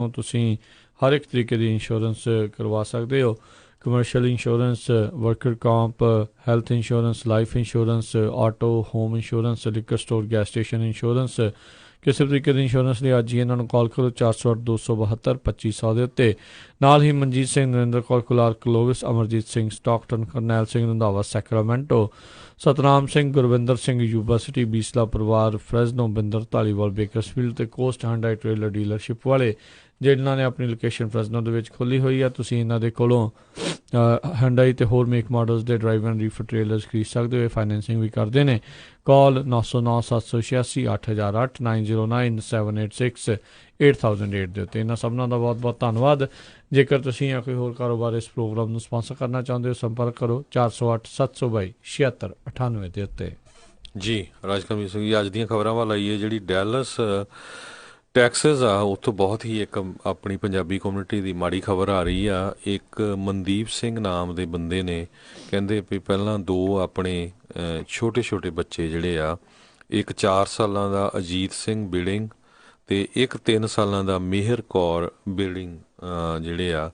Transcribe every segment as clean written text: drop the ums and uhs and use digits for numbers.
ਤੁਸੀਂ ਹਰ ਇੱਕ ਤਰੀਕੇ ਦੀ ਇੰਸ਼ੋਰੈਂਸ ਕਰਵਾ ਸਕਦੇ ਹੋ। Commercial insurance, worker comp, health insurance, life insurance, auto, home insurance, liquor store, gas station insurance, ਕਿਸੇ ਤਰੀਕੇ ਦੀ ਇੰਸ਼ੋਰੈਂਸ ਲਈ ਅੱਜ ਹੀ ਇਹਨਾਂ ਨੂੰ ਕਾਲ ਕਰੋ 408-272-2500 ਦੇ ਉੱਤੇ। ਨਾਲ ਹੀ ਮਨਜੀਤ ਸਿੰਘ, ਨਰਿੰਦਰ ਕੌਰ ਕਲਾਰਕ ਲੋਗਸ, Amarjit Singh Stockton, Karnail Singh Randhawa Sacramento, Satnam Singh, Gurvinder Singh Yuba City, Bisla ਪਰਿਵਾਰ ਫਰੈਜ਼ਨੋ, ਬਿੰਦਰ ਧਾਲੀਵਾਲ ਬੇਕਰਸਫੀਲਡ ਅਤੇ ਕੋਸਟ ਹੰਡਾਈ ਟ੍ਰੇਲਰ ਡੀਲਰਸ਼ਿਪ ਵਾਲੇ ਜਿਨ੍ਹਾਂ ਨੇ ਆਪਣੀ ਲੋਕੇਸ਼ਨ ਫਰੈਜ਼ਨੋ ਦੇ ਵਿੱਚ ਖੋਲ੍ਹੀ ਹੋਈ ਆ। ਤੁਸੀਂ ਇਹਨਾਂ ਦੇ ਕੋਲੋਂ ਹੰਡਾਈ ਅਤੇ ਹੋਰ ਮੇਕ ਮਾਡਲਸ ਦੇ ਡਰਾਈਵ ਐਂਡ ਰੀਫਰ ਟ੍ਰੇਲਰਸ ਖਰੀਦ ਸਕਦੇ ਹੋ। ਫਾਈਨੈਂਸਿੰਗ ਵੀ ਕਰਦੇ ਨੇ। ਕਾਲ 909-786-8008 909-786-8008 ਦੇ ਉੱਤੇ। ਇਹਨਾਂ ਸਭਨਾਂ ਦਾ ਬਹੁਤ ਬਹੁਤ ਧੰਨਵਾਦ। ਜੇਕਰ ਤੁਸੀਂ ਜਾਂ ਕੋਈ ਹੋਰ ਕਾਰੋਬਾਰ ਇਸ ਪ੍ਰੋਗਰਾਮ ਨੂੰ ਸਪਾਂਸਰ ਕਰਨਾ ਚਾਹੁੰਦੇ ਹੋ, ਸੰਪਰਕ ਕਰੋ 408-722-7698 ਦੇ ਉੱਤੇ। ਜੀ ਰਾਜਕਰਮਜੀਤ ਸਿੰਘ ਜੀ, ਅੱਜ ਦੀਆਂ ਖਬਰਾਂ ਵੱਲ ਆਈਏ। ਜਿਹੜੀ ਡੈਲਸ ਟੈਕਸਸ ਆ, ਉੱਥੋਂ ਬਹੁਤ ਹੀ ਇੱਕ ਆਪਣੀ ਪੰਜਾਬੀ ਕਮਿਊਨਿਟੀ ਦੀ ਮਾੜੀ ਖਬਰ ਆ ਰਹੀ ਆ। ਇੱਕ ਮਨਦੀਪ ਸਿੰਘ ਨਾਮ ਦੇ ਬੰਦੇ ਨੇ, ਕਹਿੰਦੇ ਵੀ ਪਹਿਲਾਂ ਦੋ ਆਪਣੇ ਛੋਟੇ ਛੋਟੇ ਬੱਚੇ ਜਿਹੜੇ ਆ, ਇੱਕ 4 ਸਾਲਾਂ ਦਾ ਅਜੀਤ ਸਿੰਘ ਬਿਲਡਿੰਗ ਅਤੇ ਇੱਕ 3 ਸਾਲਾਂ ਦਾ ਮਿਹਰ ਕੌਰ ਬਿਲਡਿੰਗ ਜਿਹੜੇ ਆ,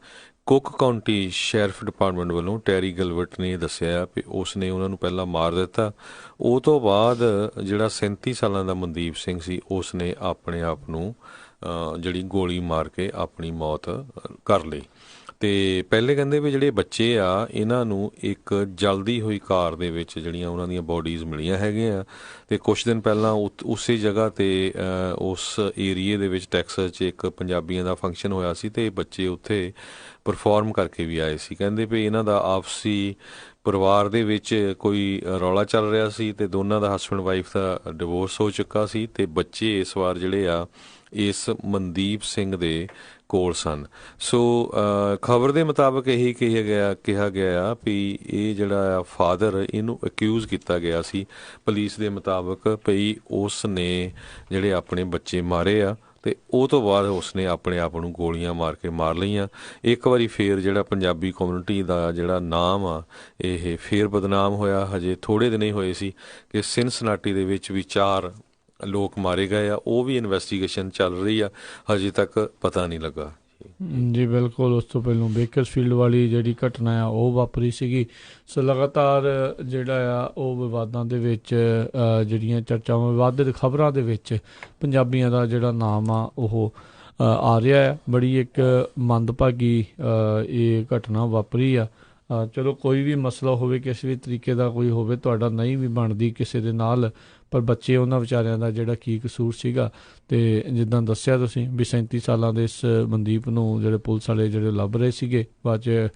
ਕੁੱਕ ਕਾਊਂਟੀ ਸ਼ੈਰਿਫ ਡਿਪਾਰਟਮੈਂਟ ਵੱਲੋਂ ਟੈਰੀ ਗਲਵਰਟ ਨੇ ਦੱਸਿਆ ਵੀ ਉਸ ਨੇ ਉਹਨਾਂ ਨੂੰ ਪਹਿਲਾਂ ਮਾਰ ਦਿੱਤਾ। ਉਹ ਤੋਂ ਬਾਅਦ ਜਿਹੜਾ 37 ਸਾਲਾਂ ਦਾ ਮਨਦੀਪ ਸਿੰਘ ਸੀ, ਉਸ ਨੇ ਆਪਣੇ ਆਪ ਨੂੰ ਜਿਹੜੀ ਗੋਲੀ ਮਾਰ ਕੇ ਆਪਣੀ ਮੌਤ ਕਰ ਲਈ। ਅਤੇ ਪਹਿਲੇ ਕਹਿੰਦੇ ਵੀ ਜਿਹੜੇ ਬੱਚੇ ਆ, ਇਹਨਾਂ ਨੂੰ ਇੱਕ ਜਲਦੀ ਹੋਈ ਕਾਰ ਦੇ ਵਿੱਚ ਜਿਹੜੀਆਂ ਉਹਨਾਂ ਦੀਆਂ ਬੋਡੀਜ਼ ਮਿਲੀਆਂ ਹੈਗੀਆਂ। ਅਤੇ ਕੁਛ ਦਿਨ ਪਹਿਲਾਂ ਉਸੇ ਜਗ੍ਹਾ 'ਤੇ ਉਸ ਏਰੀਏ ਦੇ ਵਿੱਚ ਟੈਕਸਸ 'ਚ ਇੱਕ ਪੰਜਾਬੀਆਂ ਦਾ ਫੰਕਸ਼ਨ ਹੋਇਆ ਸੀ ਅਤੇ ਬੱਚੇ ਉੱਥੇ ਪਰਫੋਰਮ ਕਰਕੇ ਵੀ ਆਏ ਸੀ। ਕਹਿੰਦੇ ਵੀ ਇਹਨਾਂ ਦਾ ਆਪਸੀ ਪਰਿਵਾਰ ਦੇ ਵਿੱਚ ਕੋਈ ਰੌਲਾ ਚੱਲ ਰਿਹਾ ਸੀ ਅਤੇ ਦੋਨਾਂ ਦਾ ਹਸਬੈਂਡ ਵਾਈਫ ਦਾ ਡਿਵੋਰਸ ਹੋ ਚੁੱਕਾ ਸੀ ਅਤੇ ਬੱਚੇ ਇਸ ਵਾਰ ਜਿਹੜੇ ਆ ਇਸ ਮਨਦੀਪ ਸਿੰਘ ਦੇ ਕੋਲ ਸਨ। ਸੋ ਖਬਰ ਦੇ ਮੁਤਾਬਕ ਇਹੀ ਕਿਹਾ ਗਿਆ ਆ ਵੀ ਇਹ ਜਿਹੜਾ ਆ ਫਾਦਰ, ਇਹਨੂੰ ਅਕਿਊਜ਼ ਕੀਤਾ ਗਿਆ ਸੀ ਪੁਲਿਸ ਦੇ ਮੁਤਾਬਕ ਵੀ ਉਸ ਨੇ ਜਿਹੜੇ ਆਪਣੇ ਬੱਚੇ ਮਾਰੇ ਆ ਅਤੇ ਉਹ ਤੋਂ ਬਾਅਦ ਉਸਨੇ ਆਪਣੇ ਆਪ ਨੂੰ ਗੋਲੀਆਂ ਮਾਰ ਕੇ ਮਾਰ ਲਈਆਂ। ਇੱਕ ਵਾਰੀ ਫੇਰ ਜਿਹੜਾ ਪੰਜਾਬੀ ਕਮਿਊਨਿਟੀ ਦਾ ਜਿਹੜਾ ਨਾਮ ਆ, ਇਹ ਫੇਰ ਬਦਨਾਮ ਹੋਇਆ। ਹਜੇ ਥੋੜ੍ਹੇ ਦਿਨ ਹੀ ਹੋਏ ਸੀ ਕਿ ਸਿਨਸਨਾਟੀ ਦੇ ਵਿੱਚ ਵੀ 4 ਲੋਕ ਮਾਰੇ ਗਏ ਆ। ਉਹ ਵੀ ਇਨਵੈਸਟੀਗੇਸ਼ਨ ਚੱਲ ਰਹੀ ਆ, ਹਜੇ ਤੱਕ ਪਤਾ ਨਹੀਂ ਲੱਗਾ। ਜੀ ਬਿਲਕੁਲ। ਉਸ ਤੋਂ ਪਹਿਲਾਂ ਬੇਕਰਸਫੀਲਡ ਵਾਲੀ ਜਿਹੜੀ ਘਟਨਾ ਆ ਉਹ ਵਾਪਰੀ ਸੀਗੀ। ਸੋ ਲਗਾਤਾਰ ਜਿਹੜਾ ਆ ਉਹ ਵਿਵਾਦਾਂ ਦੇ ਵਿੱਚ, ਜਿਹੜੀਆਂ ਚਰਚਾਵਾਂ, ਵਿਵਾਦਿਤ ਖਬਰਾਂ ਦੇ ਵਿੱਚ ਪੰਜਾਬੀਆਂ ਦਾ ਜਿਹੜਾ ਨਾਮ ਆ ਉਹ ਆ ਰਿਹਾ ਆ। ਬੜੀ ਇੱਕ ਮੰਦਭਾਗੀ ਇਹ ਘਟਨਾ ਵਾਪਰੀ ਆ। ਚਲੋ ਕੋਈ ਵੀ ਮਸਲਾ ਹੋਵੇ, ਕਿਸੇ ਵੀ ਤਰੀਕੇ ਦਾ ਕੋਈ ਹੋਵੇ, ਤੁਹਾਡਾ ਨਹੀਂ ਵੀ ਬਣਦੀ ਕਿਸੇ ਦੇ ਨਾਲ, ਪਰ ਬੱਚੇ, ਉਹਨਾਂ ਵਿਚਾਰਿਆਂ ਦਾ ਜਿਹੜਾ ਕੀ ਕਸੂਰ ਸੀਗਾ। ਅਤੇ ਜਿੱਦਾਂ ਦੱਸਿਆ ਤੁਸੀਂ ਵੀ 37 ਸਾਲਾਂ ਦੇ ਇਸ ਮਨਦੀਪ ਨੂੰ ਜਿਹੜੇ ਪੁਲਿਸ ਵਾਲੇ ਜਿਹੜੇ ਲੱਭ ਰਹੇ ਸੀਗੇ, ਬਾਅਦ 'ਚ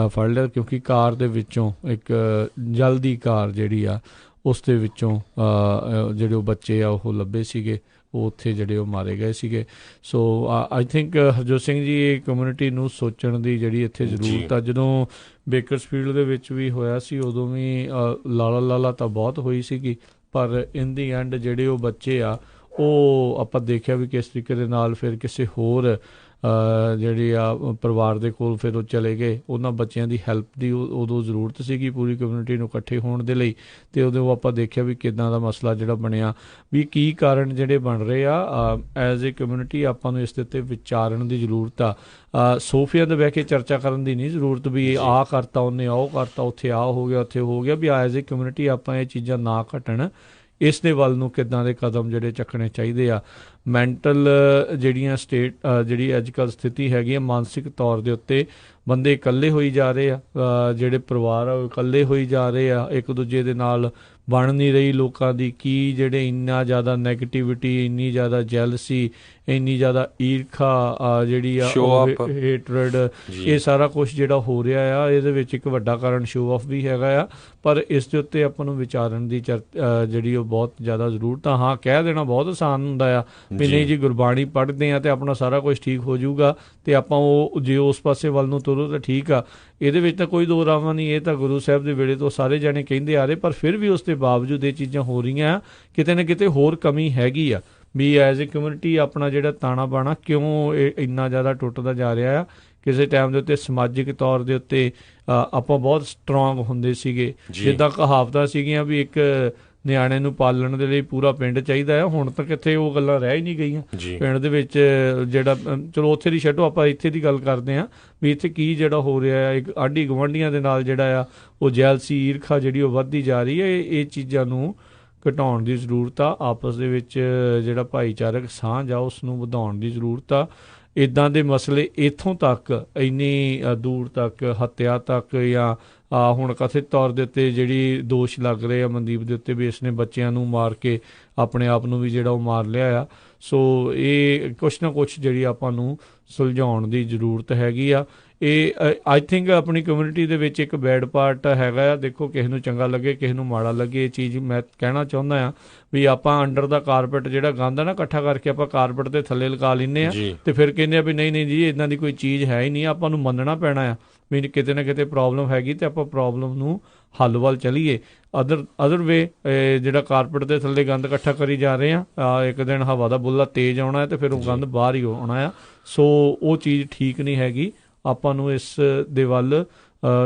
ਫੜ ਲਿਆ, ਕਿਉਂਕਿ ਕਾਰ ਦੇ ਵਿੱਚੋਂ ਇੱਕ ਜਲਦੀ ਕਾਰ ਜਿਹੜੀ ਆ ਉਸ ਦੇ ਵਿੱਚੋਂ ਜਿਹੜੇ ਉਹ ਬੱਚੇ ਆ ਉਹ ਲੱਭੇ ਸੀਗੇ, ਉਹ ਉੱਥੇ ਜਿਹੜੇ ਉਹ ਮਾਰੇ ਗਏ ਸੀਗੇ। ਸੋ ਆਈ ਥਿੰਕ ਹਰਜੋਤ ਸਿੰਘ ਜੀ, ਇਹ ਕਮਿਊਨਿਟੀ ਨੂੰ ਸੋਚਣ ਦੀ ਜਿਹੜੀ ਇੱਥੇ ਜ਼ਰੂਰਤ ਆ। ਜਦੋਂ ਬੇਕਰਸਫੀਲਡ ਦੇ ਵਿੱਚ ਵੀ ਹੋਇਆ ਸੀ, ਉਦੋਂ ਵੀ ਲਾਲਾ ਤਾਂ ਬਹੁਤ ਹੋਈ ਸੀਗੀ, ਪਰ ਇਨ ਦੀ ਐਂਡ ਜਿਹੜੇ ਉਹ ਬੱਚੇ ਆ, ਉਹ ਆਪਾਂ ਦੇਖਿਆ ਵੀ ਕਿਸ ਤਰੀਕੇ ਦੇ ਨਾਲ ਫਿਰ ਕਿਸੇ ਹੋਰ ਜਿਹੜੀ ਆ ਪਰਿਵਾਰ ਦੇ ਕੋਲ ਫਿਰ ਉਹ ਚਲੇ ਗਏ। ਉਹਨਾਂ ਬੱਚਿਆਂ ਦੀ ਹੈਲਪ ਦੀ ਉਦੋਂ ਜ਼ਰੂਰਤ ਸੀਗੀ ਪੂਰੀ ਕਮਿਊਨਿਟੀ ਨੂੰ ਇਕੱਠੇ ਹੋਣ ਦੇ ਲਈ, ਅਤੇ ਉਦੋਂ ਆਪਾਂ ਦੇਖਿਆ ਵੀ ਕਿੱਦਾਂ ਦਾ ਮਸਲਾ ਜਿਹੜਾ ਬਣਿਆ, ਵੀ ਕੀ ਕਾਰਨ ਜਿਹੜੇ ਬਣ ਰਹੇ ਆ। ਐਜ਼ ਏ ਕਮਿਊਨਿਟੀ ਆਪਾਂ ਨੂੰ ਇਸ ਦੇ ਉੱਤੇ ਵਿਚਾਰਨ ਦੀ ਜ਼ਰੂਰਤ ਆ। ਸੋਫਿਆਂ 'ਤੇ ਬਹਿ ਕੇ ਚਰਚਾ ਕਰਨ ਦੀ ਨਹੀਂ ਜ਼ਰੂਰਤ ਵੀ ਆਹ ਕਰਤਾ ਉਹਨੇ, ਉਹ ਕਰਤਾ, ਉੱਥੇ ਆਹ ਹੋ ਗਿਆ, ਉੱਥੇ ਹੋ ਗਿਆ। ਵੀ ਐਜ਼ ਏ ਕਮਿਊਨਿਟੀ ਆਪਾਂ ਇਹ ਚੀਜ਼ਾਂ ਨਾ ਘਟਣ, ਇਸ ਦੇ ਵੱਲ ਨੂੰ ਕਿੱਦਾਂ ਦੇ ਕਦਮ ਜਿਹੜੇ ਚੱਕਣੇ ਚਾਹੀਦੇ ਆ। ਮੈਂਟਲ ਜਿਹੜੀਆਂ ਜਿਹੜੀ ਅੱਜ ਕੱਲ੍ਹ ਸਥਿਤੀ ਹੈਗੀ ਆ, ਮਾਨਸਿਕ ਤੌਰ ਦੇ ਉੱਤੇ ਬੰਦੇ ਇਕੱਲੇ ਹੋਈ ਜਾ ਰਹੇ ਆ, ਜਿਹੜੇ ਪਰਿਵਾਰ ਆ ਉਹ ਇਕੱਲੇ ਹੋਈ ਜਾ ਰਹੇ ਆ, ਇੱਕ ਦੂਜੇ ਦੇ ਨਾਲ ਬਣ ਨਹੀਂ ਰਹੀ ਲੋਕਾਂ ਦੀ। ਕੀ ਜਿਹੜੇ ਇੰਨਾ ਜ਼ਿਆਦਾ ਨੈਗੇਟਿਵਿਟੀ, ਇੰਨੀ ਜ਼ਿਆਦਾ ਜੈਲਸੀ, ਇੰਨੀ ਜ਼ਿਆਦਾ ਈਰਖਾ ਜਿਹੜੀ ਆ, ਹੇਟਰਡ, ਇਹ ਸਾਰਾ ਕੁਛ ਜਿਹੜਾ ਹੋ ਰਿਹਾ ਆ, ਇਹਦੇ ਵਿੱਚ ਇੱਕ ਵੱਡਾ ਕਾਰਨ ਸ਼ੋਅ ਆਫ ਵੀ ਹੈਗਾ ਆ। ਪਰ ਇਸ ਦੇ ਉੱਤੇ ਆਪਾਂ ਨੂੰ ਵਿਚਾਰਨ ਦੀ ਜਿਹੜੀ ਉਹ ਬਹੁਤ ਜ਼ਿਆਦਾ ਜ਼ਰੂਰਤ ਆ। ਹਾਂ, ਕਹਿ ਦੇਣਾ ਬਹੁਤ ਆਸਾਨ ਹੁੰਦਾ ਆ ਵੀ ਨਹੀਂ ਜੀ, ਗੁਰਬਾਣੀ ਪੜ੍ਹਦੇ ਆ ਅਤੇ ਆਪਣਾ ਸਾਰਾ ਕੁਛ ਠੀਕ ਹੋ ਜਾਊਗਾ ਅਤੇ ਆਪਾਂ ਉਹ ਜੇ ਉਸ ਪਾਸੇ ਵੱਲ ਨੂੰ ਤੁਰੋ ਤਾਂ ਠੀਕ ਆ। ਇਹਦੇ ਵਿੱਚ ਤਾਂ ਕੋਈ ਦੋ ਰਾਵਾਂ ਨਹੀਂ, ਇਹ ਤਾਂ ਗੁਰੂ ਸਾਹਿਬ ਦੇ ਵੇਲੇ ਤੋਂ ਸਾਰੇ ਜਾਣੇ ਕਹਿੰਦੇ ਆ ਰਹੇ, ਪਰ ਫਿਰ ਵੀ ਉਸ ਦੇ ਬਾਵਜੂਦ ਇਹ ਚੀਜ਼ਾਂ ਹੋ ਰਹੀਆਂ। ਕਿਤੇ ਨਾ ਕਿਤੇ ਹੋਰ ਕਮੀ ਹੈਗੀ ਆ ਵੀ ਐਜ਼ ਏ ਕਮਿਊਨਿਟੀ ਆਪਣਾ ਜਿਹੜਾ ਤਾਣਾ ਬਾਣਾ ਕਿਉਂ ਇਹ ਇੰਨਾ ਜ਼ਿਆਦਾ ਟੁੱਟਦਾ ਜਾ ਰਿਹਾ ਆ। ਕਿਸੇ ਟਾਈਮ ਦੇ ਉੱਤੇ ਸਮਾਜਿਕ ਤੌਰ ਦੇ ਉੱਤੇ ਆਪਾਂ ਬਹੁਤ ਸਟਰੋਂਗ ਹੁੰਦੇ ਸੀਗੇ। ਜਿੱਦਾਂ ਕਹਾਵਤਾਂ ਸੀਗੀਆਂ ਵੀ ਇੱਕ ਨਿਆਣੇ ਨੂੰ ਪਾਲਣ ਦੇ ਲਈ ਪੂਰਾ ਪਿੰਡ ਚਾਹੀਦਾ ਆ। ਹੁਣ ਤਾਂ ਕਿੱਥੇ ਉਹ ਗੱਲਾਂ ਰਹਿ ਹੀ ਨਹੀਂ ਗਈਆਂ ਪਿੰਡ ਦੇ ਵਿੱਚ। ਜਿਹੜਾ ਚਲੋ ਉੱਥੇ ਦੀ ਛੱਡੋ, ਆਪਾਂ ਇੱਥੇ ਦੀ ਗੱਲ ਕਰਦੇ ਹਾਂ ਵੀ ਇੱਥੇ ਕੀ ਜਿਹੜਾ ਹੋ ਰਿਹਾ ਆ, ਇੱਕ ਆਂਢੀ ਗੁਆਂਢੀਆਂ ਦੇ ਨਾਲ ਜਿਹੜਾ ਆ ਉਹ ਜੈਲਸੀ ਈਰਖਾ ਜਿਹੜੀ ਉਹ ਵੱਧਦੀ ਜਾ ਰਹੀ ਹੈ। ਇਹ ਚੀਜ਼ਾਂ ਨੂੰ ਘਟਾਉਣ ਦੀ ਜ਼ਰੂਰਤ ਆ। ਆਪਸ ਦੇ ਵਿੱਚ ਜਿਹੜਾ ਭਾਈਚਾਰਕ ਸਾਂਝ ਆ ਉਸ ਨੂੰ ਵਧਾਉਣ ਦੀ ਜ਼ਰੂਰਤ ਆ। ਇੱਦਾਂ ਦੇ ਮਸਲੇ ਇੱਥੋਂ ਤੱਕ ਇੰਨੀ ਦੂਰ ਤੱਕ ਹੱਤਿਆ ਤੱਕ, ਜਾਂ ਹੁਣ ਕਥਿਤ ਤੌਰ ਦੇ ਉੱਤੇ ਜਿਹੜੀ ਦੋਸ਼ ਲੱਗ ਰਹੇ ਆ ਮਨਦੀਪ ਦੇ ਉੱਤੇ ਵੀ ਇਸਨੇ ਬੱਚਿਆਂ ਨੂੰ ਮਾਰ ਕੇ ਆਪਣੇ ਆਪ ਨੂੰ ਵੀ ਜਿਹੜਾ ਉਹ ਮਾਰ ਲਿਆ ਆ। ਸੋ ਇਹ ਕੁਛ ਨਾ ਕੁਛ ਜਿਹੜੀ ਆਪਾਂ ਨੂੰ ਸੁਲਝਾਉਣ ਦੀ ਜ਼ਰੂਰਤ ਹੈਗੀ ਆ। ਇਹ ਆਈ ਥਿੰਕ ਆਪਣੀ ਕਮਿਊਨਿਟੀ ਦੇ ਵਿੱਚ ਇੱਕ ਬੈਡ ਪਾਰਟ ਹੈਗਾ ਆ। ਦੇਖੋ ਕਿਸੇ ਨੂੰ ਚੰਗਾ ਲੱਗੇ ਕਿਸੇ ਨੂੰ ਮਾੜਾ ਲੱਗੇ, ਇਹ ਚੀਜ਼ ਮੈਂ ਕਹਿਣਾ ਚਾਹੁੰਦਾ ਹਾਂ ਵੀ ਆਪਾਂ ਅੰਡਰ ਦਾ ਕਾਰਪੇਟ ਜਿਹੜਾ ਗੰਦ ਆ ਨਾ ਇਕੱਠਾ ਕਰਕੇ ਆਪਾਂ ਕਾਰਪੇਟ ਦੇ ਥੱਲੇ ਲਗਾ ਲੈਂਦੇ ਆ ਤੇ ਫਿਰ ਕਹਿੰਦੇ ਆ ਵੀ ਨਹੀਂ ਨਹੀਂ ਜੀ ਇੱਦਾਂ ਦੀ ਕੋਈ ਚੀਜ਼ ਹੈ ਹੀ ਨਹੀਂ। ਆਪਾਂ ਨੂੰ ਮੰਨਣਾ ਪੈਣਾ ਆ ਵੀ ਕਿਤੇ ਨਾ ਕਿਤੇ ਪ੍ਰੋਬਲਮ ਹੈਗੀ ਤੇ ਆਪਾਂ ਪ੍ਰੋਬਲਮ ਨੂੰ ਹੱਲ ਵੱਲ ਚਲੀਏ। ਅਦਰ ਵੇ ਜਿਹੜਾ ਕਾਰਪੇਟ ਦੇ ਥੱਲੇ ਗੰਦ ਇਕੱਠਾ ਕਰੀ ਜਾ ਰਹੇ ਆ, ਇੱਕ ਦਿਨ ਹਵਾ ਦਾ ਬੁੱਲਾ ਤੇਜ਼ ਆਉਣਾ ਹੈ ਤੇ ਫਿਰ ਉਹ ਗੰਦ ਬਾਹਰ ਹੀ ਆਉਣਾ ਆ। ਸੋ ਉਹ ਚੀਜ਼ ਠੀਕ ਨਹੀਂ ਹੈਗੀ। ਆਪਾਂ ਨੂੰ ਇਸ ਦੇ ਵੱਲ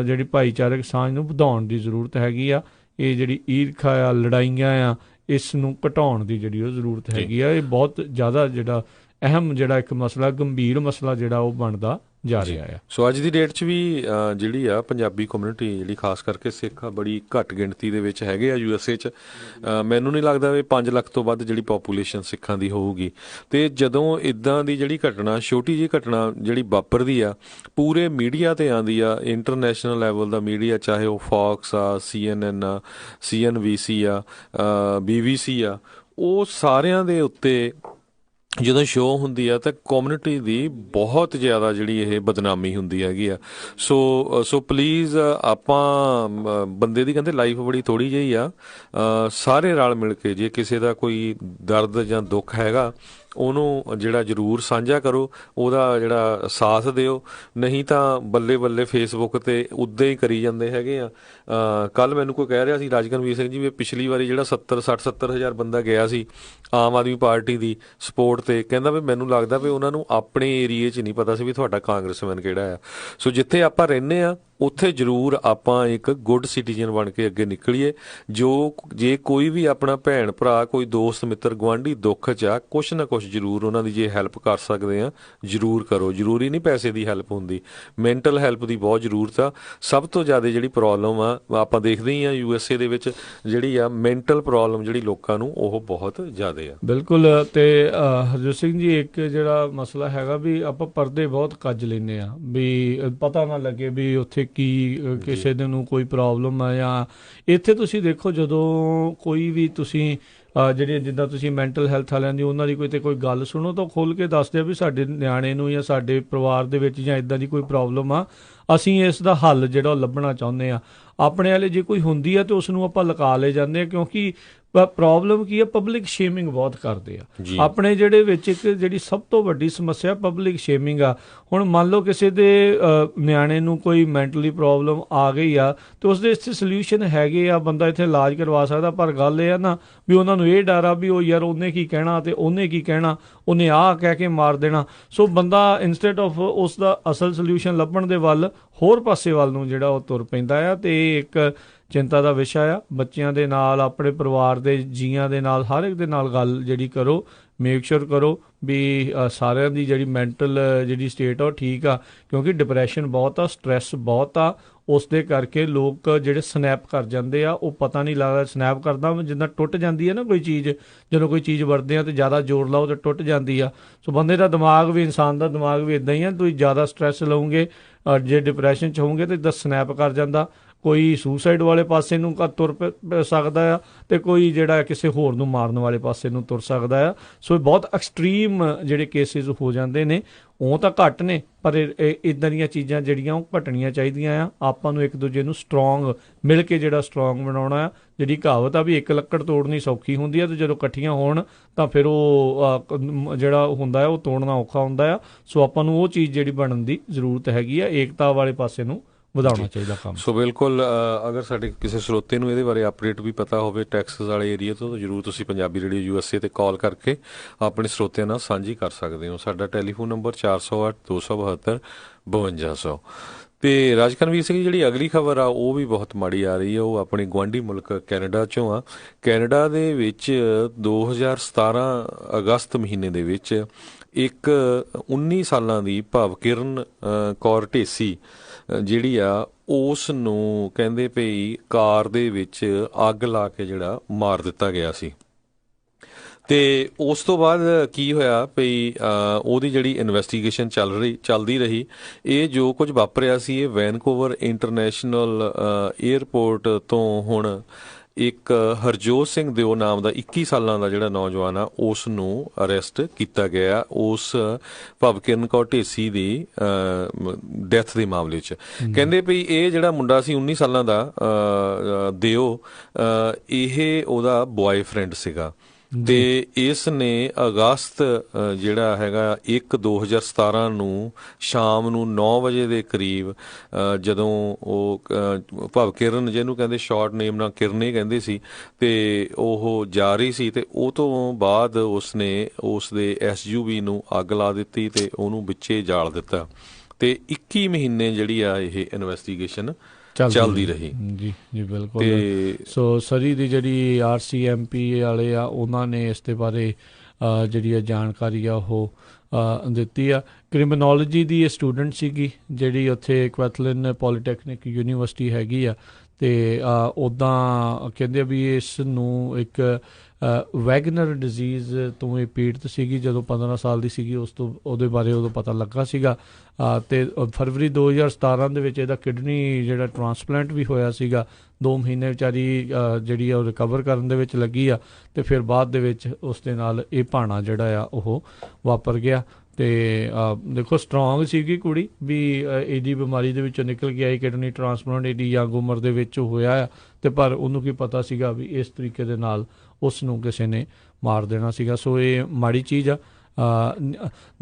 ਜਿਹੜੀ ਭਾਈਚਾਰਕ ਸਾਂਝ ਨੂੰ ਵਧਾਉਣ ਦੀ ਜ਼ਰੂਰਤ ਹੈਗੀ ਆ। ਇਹ ਜਿਹੜੀ ਈਰਖਾ ਆ, ਲੜਾਈਆਂ ਆ, ਇਸ ਨੂੰ ਘਟਾਉਣ ਦੀ ਜਿਹੜੀ ਉਹ ਜ਼ਰੂਰਤ ਹੈਗੀ ਆ। ਇਹ ਬਹੁਤ ਜ਼ਿਆਦਾ ਜਿਹੜਾ ਅਹਿਮ ਜਿਹੜਾ ਇੱਕ ਮਸਲਾ, ਗੰਭੀਰ ਮਸਲਾ ਜਿਹੜਾ ਉਹ ਬਣਦਾ ਜਾ ਰਿਹਾ ਆ। ਸੋ ਅੱਜ ਦੀ ਡੇਟ 'ਚ ਵੀ ਜਿਹੜੀ ਆ ਪੰਜਾਬੀ ਕਮਿਊਨਿਟੀ ਜਿਹੜੀ ਖਾਸ ਕਰਕੇ ਸਿੱਖ ਬੜੀ ਘੱਟ ਗਿਣਤੀ ਦੇ ਵਿੱਚ ਹੈਗੇ ਆ USA 'ਚ। ਮੈਨੂੰ ਨਹੀਂ ਲੱਗਦਾ ਵੀ 5 ਲੱਖ ਤੋਂ ਵੱਧ ਜਿਹੜੀ ਪੋਪੂਲੇਸ਼ਨ ਸਿੱਖਾਂ ਦੀ ਹੋਊਗੀ। ਅਤੇ ਜਦੋਂ ਇੱਦਾਂ ਦੀ ਜਿਹੜੀ ਘਟਨਾ, ਛੋਟੀ ਜਿਹੀ ਘਟਨਾ ਜਿਹੜੀ ਵਾਪਰਦੀ ਆ, ਪੂਰੇ ਮੀਡੀਆ 'ਤੇ ਆਉਂਦੀ ਆ, ਇੰਟਰਨੈਸ਼ਨਲ ਲੈਵਲ ਦਾ ਮੀਡੀਆ, ਚਾਹੇ ਉਹ ਫੌਕਸ ਆ, CNN ਆ, CNBC ਆ, BBC ਆ, ਉਹ ਸਾਰਿਆਂ ਦੇ ਉੱਤੇ ਜਦੋਂ ਸ਼ੋਅ ਹੁੰਦੀ ਆ ਤਾਂ ਕਮਿਊਨਿਟੀ ਦੀ ਬਹੁਤ ਜ਼ਿਆਦਾ ਜਿਹੜੀ ਇਹ ਬਦਨਾਮੀ ਹੁੰਦੀ ਹੈਗੀ ਆ। ਸੋ ਪਲੀਜ਼ ਆਪਾਂ ਬੰਦੇ ਦੀ ਕਹਿੰਦੇ ਲਾਈਫ ਬੜੀ ਥੋੜ੍ਹੀ ਜਿਹੀ ਆ। ਸਾਰੇ ਰਲ ਮਿਲ ਕੇ ਜੇ ਕਿਸੇ ਦਾ ਕੋਈ ਦਰਦ ਜਾਂ ਦੁੱਖ ਹੈਗਾ ਉਹਨੂੰ ਜਿਹੜਾ ਜ਼ਰੂਰ ਸਾਂਝਾ ਕਰੋ, ਉਹਦਾ ਜਿਹੜਾ ਸਾਥ ਦਿਓ। ਨਹੀਂ ਤਾਂ ਬੱਲੇ ਬੱਲੇ ਫੇਸਬੁੱਕ 'ਤੇ ਉੱਦਾਂ ਹੀ ਕਰੀ ਜਾਂਦੇ ਹੈਗੇ ਆ। ਕੱਲ੍ਹ ਮੈਨੂੰ ਕੋਈ ਕਹਿ ਰਿਹਾ ਸੀ, ਰਾਜਕਨਵੀਰ ਸਿੰਘ ਜੀ, ਵੀ ਪਿਛਲੀ ਵਾਰੀ ਜਿਹੜਾ 60-70 ਹਜ਼ਾਰ ਬੰਦਾ ਗਿਆ ਸੀ ਆਮ ਆਦਮੀ ਪਾਰਟੀ ਦੀ ਸਪੋਰਟ 'ਤੇ, ਕਹਿੰਦਾ ਵੀ ਮੈਨੂੰ ਲੱਗਦਾ ਵੀ ਉਹਨਾਂ ਨੂੰ ਆਪਣੇ ਏਰੀਏ 'ਚ ਨਹੀਂ ਪਤਾ ਸੀ ਵੀ ਤੁਹਾਡਾ ਕਾਂਗਰਸਮੈਨ ਕਿਹੜਾ ਆ। ਸੋ ਜਿੱਥੇ ਆਪਾਂ ਰਹਿੰਦੇ ਹਾਂ ਉੱਥੇ ਜ਼ਰੂਰ ਆਪਾਂ ਇੱਕ ਗੁੱਡ ਸਿਟੀਜ਼ਨ ਬਣ ਕੇ ਅੱਗੇ ਨਿਕਲੀਏ। ਜੇ ਕੋਈ ਵੀ ਆਪਣਾ ਭੈਣ ਭਰਾ, ਕੋਈ ਦੋਸਤ ਮਿੱਤਰ, ਗੁਆਂਢੀ ਦੁੱਖ 'ਚ ਆ, ਕੁਛ ਨਾ ਕੁਛ ਜ਼ਰੂਰ ਉਹਨਾਂ ਦੀ ਜੇ ਹੈਲਪ ਕਰ ਸਕਦੇ ਆ ਜ਼ਰੂਰ ਕਰੋ। ਜ਼ਰੂਰੀ ਨਹੀਂ ਪੈਸੇ ਦੀ ਹੈਲਪ ਹੁੰਦੀ, ਮੈਂਟਲ ਹੈਲਪ ਦੀ ਬਹੁਤ ਜ਼ਰੂਰਤ ਆ। ਸਭ ਤੋਂ ਜ਼ਿਆਦਾ ਜਿਹੜੀ ਪ੍ਰੋਬਲਮ ਆ ਆਪਾਂ ਦੇਖਦੇ ਹੀ ਆ USA ਦੇ ਵਿੱਚ, ਜਿਹੜੀ ਆ ਮੈਂਟਲ ਪ੍ਰੋਬਲਮ ਜਿਹੜੀ ਲੋਕਾਂ ਨੂੰ, ਉਹ ਬਹੁਤ ਜ਼ਿਆਦਾ ਆ। ਬਿਲਕੁਲ। ਤੇ ਹਰਜੋਤ ਸਿੰਘ ਜੀ, ਇੱਕ ਜਿਹੜਾ ਮਸਲਾ ਹੈਗਾ ਵੀ ਆਪਾਂ ਪਰਦੇ ਬਹੁਤ ਕੱਜ ਲੈਂਦੇ ਆ ਵੀ ਪਤਾ ਨਾ ਲੱਗੇ ਵੀ ਉੱਥੇ ਕੀ ਕਿਸੇ ਦੇ ਨੂੰ ਕੋਈ ਪ੍ਰੋਬਲਮ ਆ। ਜਾਂ ਇੱਥੇ ਤੁਸੀਂ ਦੇਖੋ, ਜਦੋਂ ਕੋਈ ਵੀ ਤੁਸੀਂ ਜਿਹੜੇ ਜਿੱਦਾਂ ਤੁਸੀਂ ਮੈਂਟਲ ਹੈਲਥ ਵਾਲਿਆਂ ਦੀ ਉਹਨਾਂ ਦੀ ਕੋਈ ਗੱਲ ਸੁਣੋ ਤਾਂ ਖੁੱਲ੍ਹ ਕੇ ਦੱਸਦੇ ਆ ਵੀ ਸਾਡੇ ਨਿਆਣੇ ਨੂੰ ਜਾਂ ਸਾਡੇ ਪਰਿਵਾਰ ਦੇ ਵਿੱਚ ਜਾਂ ਇੱਦਾਂ ਦੀ ਕੋਈ ਪ੍ਰੋਬਲਮ ਆ, ਅਸੀਂ ਇਸ ਦਾ ਹੱਲ ਜਿਹੜਾ ਉਹ ਲੱਭਣਾ ਚਾਹੁੰਦੇ ਆ। ਆਪਣੇ ਵਾਲੇ ਜੇ ਕੋਈ ਹੁੰਦੀ ਆ ਤਾਂ ਉਸ ਨੂੰ ਆਪਾਂ ਲੁਕਾ ਲੈ ਜਾਂਦੇ ਆ, ਕਿਉਂਕਿ ਪ੍ਰੋਬਲਮ ਕੀ ਆ, ਪਬਲਿਕ ਸ਼ੇਮਿੰਗ ਬਹੁਤ ਕਰਦੇ ਆ ਆਪਣੇ ਜਿਹੜੇ ਵਿੱਚ। ਇੱਕ ਜਿਹੜੀ ਸਭ ਤੋਂ ਵੱਡੀ ਸਮੱਸਿਆ ਪਬਲਿਕ ਸ਼ੇਮਿੰਗ ਆ। ਹੁਣ ਮੰਨ ਲਓ ਕਿਸੇ ਦੇ ਨਿਆਣੇ ਨੂੰ ਕੋਈ ਮੈਂਟਲੀ ਪ੍ਰੋਬਲਮ ਆ ਗਈ ਆ ਤੇ ਉਸਦੇ ਇੱਥੇ ਸੋਲਿਊਸ਼ਨ ਹੈਗੇ ਆ, ਬੰਦਾ ਇੱਥੇ ਇਲਾਜ ਕਰਵਾ ਸਕਦਾ। ਪਰ ਗੱਲ ਇਹ ਆ ਨਾ ਵੀ ਉਹਨਾਂ ਨੂੰ ਇਹ ਡਰ ਆ ਵੀ ਉਹ ਯਾਰ ਉਹਨੇ ਕੀ ਕਹਿਣਾ ਤੇ ਉਹਨੇ ਕੀ ਕਹਿਣਾ, ਉਹਨੇ ਆਹ ਕਹਿ ਕੇ ਮਾਰ ਦੇਣਾ। ਸੋ ਬੰਦਾ ਇੰਸਟੈਡ ਆਫ ਉਸ ਦਾ ਅਸਲ ਸੋਲਿਊਸ਼ਨ ਲੱਭਣ ਦੇ ਵੱਲ ਹੋਰ ਪਾਸੇ ਵੱਲ ਨੂੰ ਜਿਹੜਾ ਉਹ ਤੁਰ ਪੈਂਦਾ ਆ। ਤੇ ਇੱਕ ਚਿੰਤਾ ਦਾ ਵਿਸ਼ਾ ਆ। ਬੱਚਿਆਂ ਦੇ ਨਾਲ, ਆਪਣੇ ਪਰਿਵਾਰ ਦੇ ਜੀਆਂ ਦੇ ਨਾਲ, ਹਰ ਇੱਕ ਦੇ ਨਾਲ ਗੱਲ ਜਿਹੜੀ ਕਰੋ, ਮੇਕ ਸ਼ੋਰ ਕਰੋ ਵੀ ਸਾਰਿਆਂ ਦੀ ਜਿਹੜੀ ਮੈਂਟਲ ਜਿਹੜੀ ਸਟੇਟ ਆ ਉਹ ਠੀਕ ਆ। ਕਿਉਂਕਿ ਡਿਪਰੈਸ਼ਨ ਬਹੁਤ ਆ, ਸਟਰੈਸ ਬਹੁਤ ਆ। ਉਸ ਦੇ ਕਰਕੇ ਲੋਕ ਜਿਹੜੇ ਸਨੈਪ ਕਰ ਜਾਂਦੇ ਆ, ਉਹ ਪਤਾ ਨਹੀਂ ਲੱਗਦਾ ਸਨੈਪ ਕਰਦਾ। ਜਿੱਦਾਂ ਟੁੱਟ ਜਾਂਦੀ ਹੈ ਨਾ ਕੋਈ ਚੀਜ਼, ਜਦੋਂ ਕੋਈ ਚੀਜ਼ ਵਰਤਦੇ ਆ ਤੇ ਜ਼ਿਆਦਾ ਜ਼ੋਰ ਲਾਓ ਤੇ ਟੁੱਟ ਜਾਂਦੀ ਆ। ਸੋ ਬੰਦੇ ਦਾ ਦਿਮਾਗ ਵੀ, ਇਨਸਾਨ ਦਾ ਦਿਮਾਗ ਵੀ ਇੱਦਾਂ ਹੀ ਆ। ਤੁਸੀਂ ਜ਼ਿਆਦਾ ਸਟਰੈਸ ਲਓਗੇ, ਜੇ ਡਿਪਰੈਸ਼ਨ 'ਚ ਹੋਵੋਗੇ ਤਾਂ ਇੱਦਾਂ ਸਨੈਪ ਕਰ ਜਾਂਦਾ। ਕੋਈ ਸੁਸਾਈਡ ਵਾਲੇ ਪਾਸੇ ਨੂੰ ਤੁਰ ਸਕਦਾ ਆ ਤੇ ਕੋਈ ਜਿਹੜਾ ਕਿਸੇ ਹੋਰ ਨੂੰ ਮਾਰਨ ਵਾਲੇ ਪਾਸੇ ਨੂੰ ਤੁਰ ਸਕਦਾ ਆ। ਸੋ ਬਹੁਤ ਐਕਸਟਰੀਮ ਜਿਹੜੇ ਕੇਸਿਸ ਹੋ ਜਾਂਦੇ ਨੇ। ਉਹ ਤਾਂ ਘੱਟ ਨੇ, ਪਰ ਇੱਦਾਂ ਦੀਆਂ ਚੀਜ਼ਾਂ ਜਿਹੜੀਆਂ ਉਹ ਘਟਣੀਆਂ ਚਾਹੀਦੀਆਂ ਆ। ਆਪਾਂ ਨੂੰ ਇੱਕ ਦੂਜੇ ਨੂੰ ਸਟਰੋਂਗ ਮਿਲ ਕੇ ਜਿਹੜਾ ਸਟਰੋਂਗ ਬਣਾਉਣਾ ਆ। ਜਿਹੜੀ ਕਹਾਵਤ ਆ ਵੀ ਇੱਕ ਲੱਕੜ ਤੋੜਨੀ ਸੌਖੀ ਹੁੰਦੀ ਆ ਤੇ ਜਦੋਂ ਇਕੱਠੀਆਂ ਹੋਣ ਤਾਂ ਫਿਰ ਉਹ ਜਿਹੜਾ ਹੁੰਦਾ ਆ ਉਹ ਤੋੜਨਾ ਔਖਾ ਹੁੰਦਾ ਆ। ਸੋ ਆਪਾਂ ਨੂੰ ਉਹ ਚੀਜ਼ ਜਿਹੜੀ ਬਣਨ ਦੀ ਜ਼ਰੂਰਤ ਹੈਗੀ ਆ, ਏਕਤਾ ਵਾਲੇ ਪਾਸੇ ਨੂੰ ਵਧਾਉਣਾ ਚਾਹੀਦਾ ਕੰਮ। ਸੋ ਬਿਲਕੁਲ, ਅਗਰ ਸਾਡੇ ਕਿਸੇ ਸਰੋਤੇ ਨੂੰ ਇਹਦੇ ਬਾਰੇ ਅਪਡੇਟ ਵੀ ਪਤਾ ਹੋਵੇ ਟੈਕਸਸ ਵਾਲੇ ਏਰੀਆ ਤੋਂ, ਤਾਂ ਜ਼ਰੂਰ ਤੁਸੀਂ ਪੰਜਾਬੀ ਰੇਡੀਓ USA 'ਤੇ ਕਾਲ ਕਰਕੇ ਆਪਣੇ ਸਰੋਤਿਆਂ ਨਾਲ ਸਾਂਝੀ ਕਰ ਸਕਦੇ ਹੋ। ਸਾਡਾ ਟੈਲੀਫੋਨ ਨੰਬਰ 408 272 5200। ਤੇ ਰਾਜਕਰਮਵੀਰ ਸਿੰਘ ਜਿਹੜੀ ਅਗਲੀ ਖਬਰ ਆ ਉਹ ਵੀ ਬਹੁਤ ਮਾੜੀ ਆ ਰਹੀ ਹੈ। ਉਹ ਆਪਣੇ ਗੁਆਂਢੀ ਮੁਲਕ ਕੈਨੇਡਾ ਚੋਂ ਆ। ਕੈਨੇਡਾ ਦੇ ਵਿੱਚ 2017 ਅਗਸਤ ਮਹੀਨੇ ਦੇ ਵਿੱਚ ਇੱਕ 19 ਸਾਲਾਂ ਦੀ ਭਵਕਿਰਨ ਕੌਰ ਢੇਸੀ ਜਿਹੜੀ ਆ ਉਸ ਨੂੰ ਕਹਿੰਦੇ ਪਈ ਕਾਰ ਦੇ ਵਿੱਚ ਅੱਗ ਲਾ ਕੇ ਜਿਹੜਾ ਮਾਰ ਦਿੱਤਾ ਗਿਆ ਸੀ। ਤੇ ਉਸ ਤੋਂ ਬਾਅਦ ਕੀ ਹੋਇਆ ਭਈ ਉਹਦੀ ਜਿਹੜੀ ਇਨਵੈਸਟੀਗੇਸ਼ਨ ਚੱਲਦੀ ਰਹੀ। ਇਹ ਜੋ ਕੁਝ ਵਾਪਰਿਆ ਸੀ ਇਹ ਵੈਨਕੂਵਰ ਇੰਟਰਨੈਸ਼ਨਲ ਏਅਰਪੋਰਟ ਤੋਂ ਹੁਣ ਇੱਕ ਹਰਜੋਤ ਸਿੰਘ ਦਿਓ ਨਾਮ ਦਾ 21 ਸਾਲਾਂ ਦਾ ਜਿਹੜਾ ਨੌਜਵਾਨ ਆ ਉਸ ਨੂੰ ਅਰੈਸਟ ਕੀਤਾ ਗਿਆ ਉਸ ਭਵਕਿਰਨ ਕੌਰ ਢੇਸੀ ਦੀ ਡੈਥ ਦੇ ਮਾਮਲੇ 'ਚ। ਕਹਿੰਦੇ ਵੀ ਇਹ ਜਿਹੜਾ ਮੁੰਡਾ ਸੀ 19 ਸਾਲਾਂ ਦਾ ਦਿਓ, ਇਹ ਉਹਦਾ ਬੁਆਏਫ੍ਰੈਂਡ ਸੀਗਾ ਤੇ ਇਸ ਨੇ ਅਗਸਤ ਜਿਹੜਾ ਹੈਗਾ 1/2017 ਨੂੰ ਸ਼ਾਮ ਨੂੰ 9 ਵਜੇ ਦੇ ਕਰੀਬ ਜਦੋਂ ਉਹ ਭਵਕਿਰਨ ਜਿਹਨੂੰ ਕਹਿੰਦੇ ਸ਼ਾਰਟ ਨੇਮ ਨਾਲ ਕਿਰਨੇ ਕਹਿੰਦੇ ਸੀ ਤੇ ਉਹ ਜਾ ਰਹੀ ਸੀ ਤੇ ਉਹ ਤੋਂ ਬਾਅਦ ਉਸਨੇ ਉਸ ਦੇ SUV ਨੂੰ ਅੱਗ ਲਾ ਦਿੱਤੀ ਤੇ ਉਹਨੂੰ ਵਿੱਚੇ ਜਾਲ ਦਿੱਤਾ ਤੇ 21 ਮਹੀਨੇ ਜਿਹੜੀ ਆ ਇਹ ਇਨਵੈਸਟੀਗੇਸ਼ਨ ਚੱਲਦੀ ਰਹੀ। ਜੀ ਜੀ ਬਿਲਕੁਲ। ਸੋ ਸਰੀ ਦੀ ਜਿਹੜੀ RCMP ਵਾਲੇ ਆ ਉਹਨਾਂ ਨੇ ਇਸ ਦੇ ਬਾਰੇ ਜਿਹੜੀ ਆ ਜਾਣਕਾਰੀ ਆ ਉਹ ਦਿੱਤੀ ਆ। ਕ੍ਰਿਮੀਨੋਲੋਜੀ ਦੀ ਇਹ ਸਟੂਡੈਂਟ ਸੀਗੀ ਜਿਹੜੀ ਉੱਥੇ ਕੁਐਥਲਿਨ ਪੋਲੀਟੈਕਨਿਕ ਯੂਨੀਵਰਸਿਟੀ ਹੈਗੀ ਆ ਤੇ ਉੱਦਾਂ ਕਹਿੰਦੇ ਵੀ ਇਸ ਨੂੰ ਇੱਕ ਵੈਗਨਰ ਡਿਜ਼ੀਜ਼ ਤੋਂ ਇਹ ਪੀੜਤ ਸੀਗੀ। ਜਦੋਂ 15 ਸਾਲ ਦੀ ਸੀਗੀ ਉਸ ਤੋਂ ਉਹਦੇ ਬਾਰੇ ਉਦੋਂ ਪਤਾ ਲੱਗਾ ਸੀਗਾ ਤੇ ਫਰਵਰੀ 2017 ਦੇ ਵਿੱਚ ਇਹਦਾ ਕਿਡਨੀ ਜਿਹੜਾ ਟਰਾਂਸਪਲਾਂਟ ਵੀ ਹੋਇਆ ਸੀਗਾ। 2 ਮਹੀਨੇ ਵਿਚਾਰੀ ਜਿਹੜੀ ਆ ਉਹ ਰਿਕਵਰ ਕਰਨ ਦੇ ਵਿੱਚ ਲੱਗੀ ਆ ਤੇ ਫਿਰ ਬਾਅਦ ਦੇ ਵਿੱਚ ਉਸ ਦੇ ਨਾਲ ਇਹ ਭਾਣਾ ਜਿਹੜਾ ਆ ਉਹ ਵਾਪਰ ਗਿਆ। ਤੇ ਦੇਖੋ ਸਟਰੋਂਗ ਸੀਗੀ ਕੁੜੀ ਵੀ ਇਹਦੀ ਬਿਮਾਰੀ ਦੇ ਵਿੱਚੋਂ ਨਿਕਲ ਕੇ ਆਈ। ਕਿਡਨੀ ਟਰਾਂਸਪਲਾਂਟ ਇਹਦੀ ਯੰਗ ਉਮਰ ਦੇ ਵਿੱਚ ਹੋਇਆ ਆ ਤੇ ਪਰ ਉਹਨੂੰ ਕੀ ਪਤਾ ਸੀਗਾ ਵੀ ਇਸ ਤਰੀਕੇ ਦੇ ਨਾਲ ਉਸ ਨੂੰ ਕਿਸੇ ਨੇ ਮਾਰ ਦੇਣਾ ਸੀਗਾ। ਸੋ ਇਹ ਮਾੜੀ ਚੀਜ਼ ਆ।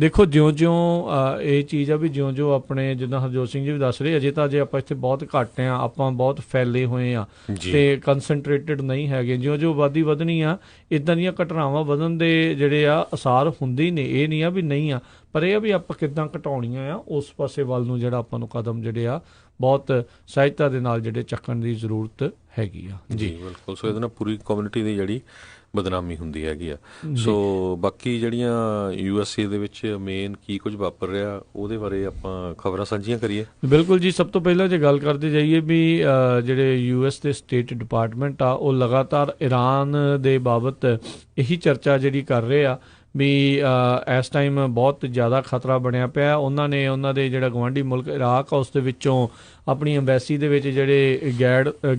ਦੇਖੋ ਜਿਉਂ-ਜਿਉਂ ਇਹ ਚੀਜ਼ ਆ ਵੀ ਜਿਉਂ-ਜਿਉਂ ਆਪਣੇ ਜਿੱਦਾਂ ਹਰਜੋਤ ਸਿੰਘ ਜੀ ਵੀ ਦੱਸ ਰਹੇ ਅਜੇ ਤਾਂ ਅਜੇ ਆਪਾਂ ਇੱਥੇ ਬਹੁਤ ਘੱਟ ਆ, ਆਪਾਂ ਬਹੁਤ ਫੈਲੇ ਹੋਏ ਆ ਤੇ ਕੰਸਨਟਰੇਟਡ ਨਹੀਂ ਹੈਗੇ। ਜਿਉਂ-ਜਿਉਂ ਆਬਾਦੀ ਵਧਣੀ ਆ ਇੱਦਾਂ ਦੀਆਂ ਘਟਨਾਵਾਂ ਵਧਣ ਦੇ ਜਿਹੜੇ ਆ ਅਸਾਰ ਹੁੰਦੇ ਹੀ ਨੇ। ਇਹ ਨਹੀਂ ਆ ਵੀ ਨਹੀਂ ਆ ਪਰ ਇਹ ਆ ਵੀ ਆਪਾਂ ਕਿੱਦਾਂ ਘਟਾਉਣੀਆਂ ਆ ਉਸ ਪਾਸੇ ਵੱਲ ਨੂੰ ਜਿਹੜਾ ਆਪਾਂ ਨੂੰ ਕਦਮ ਜਿਹੜੇ ਆ ਬਹੁਤ ਸਹਾਇਤਾ ਦੇ ਨਾਲ ਜਿਹੜੇ ਚੱਕਣ ਦੀ ਜ਼ਰੂਰਤ ਹੈਗੀ ਆ। ਜੀ ਬਿਲਕੁਲ। ਸੋ ਇਹਦੇ ਨਾਲ ਪੂਰੀ ਕਮਿਊਨਿਟੀ ਦੀ ਜਿਹੜੀ ਬਦਨਾਮੀ ਹੁੰਦੀ ਹੈਗੀ ਆ। ਸੋ ਬਾਕੀ ਜਿਹੜੀਆਂ USA ਦੇ ਵਿੱਚ ਮੇਨ ਕੀ ਕੁਝ ਵਾਪਰ ਰਿਹਾ ਉਹਦੇ ਬਾਰੇ ਆਪਾਂ ਖਬਰਾਂ ਸਾਂਝੀਆਂ ਕਰੀਏ। ਬਿਲਕੁਲ ਜੀ। ਸਭ ਤੋਂ ਪਹਿਲਾਂ ਜੇ ਗੱਲ ਕਰਦੇ ਜਾਈਏ ਵੀ ਜਿਹੜੇ US ਦੇ ਸਟੇਟ ਡਿਪਾਰਟਮੈਂਟ ਆ ਉਹ ਲਗਾਤਾਰ ਈਰਾਨ ਦੇ ਬਾਬਤ ਇਹੀ ਚਰਚਾ ਜਿਹੜੀ ਕਰ ਰਹੇ ਆ ਵੀ ਇਸ ਟਾਈਮ ਬਹੁਤ ਜ਼ਿਆਦਾ ਖਤਰਾ ਬਣਿਆ ਪਿਆ। ਉਹਨਾਂ ਨੇ ਉਹਨਾਂ ਦੇ ਜਿਹੜਾ ਗੁਆਂਢੀ ਮੁਲਕ ਇਰਾਕ ਆ ਉਸ ਦੇ ਵਿੱਚੋਂ ਆਪਣੀ ਅੰਬੈਸੀ ਦੇ ਵਿੱਚ ਜਿਹੜੇ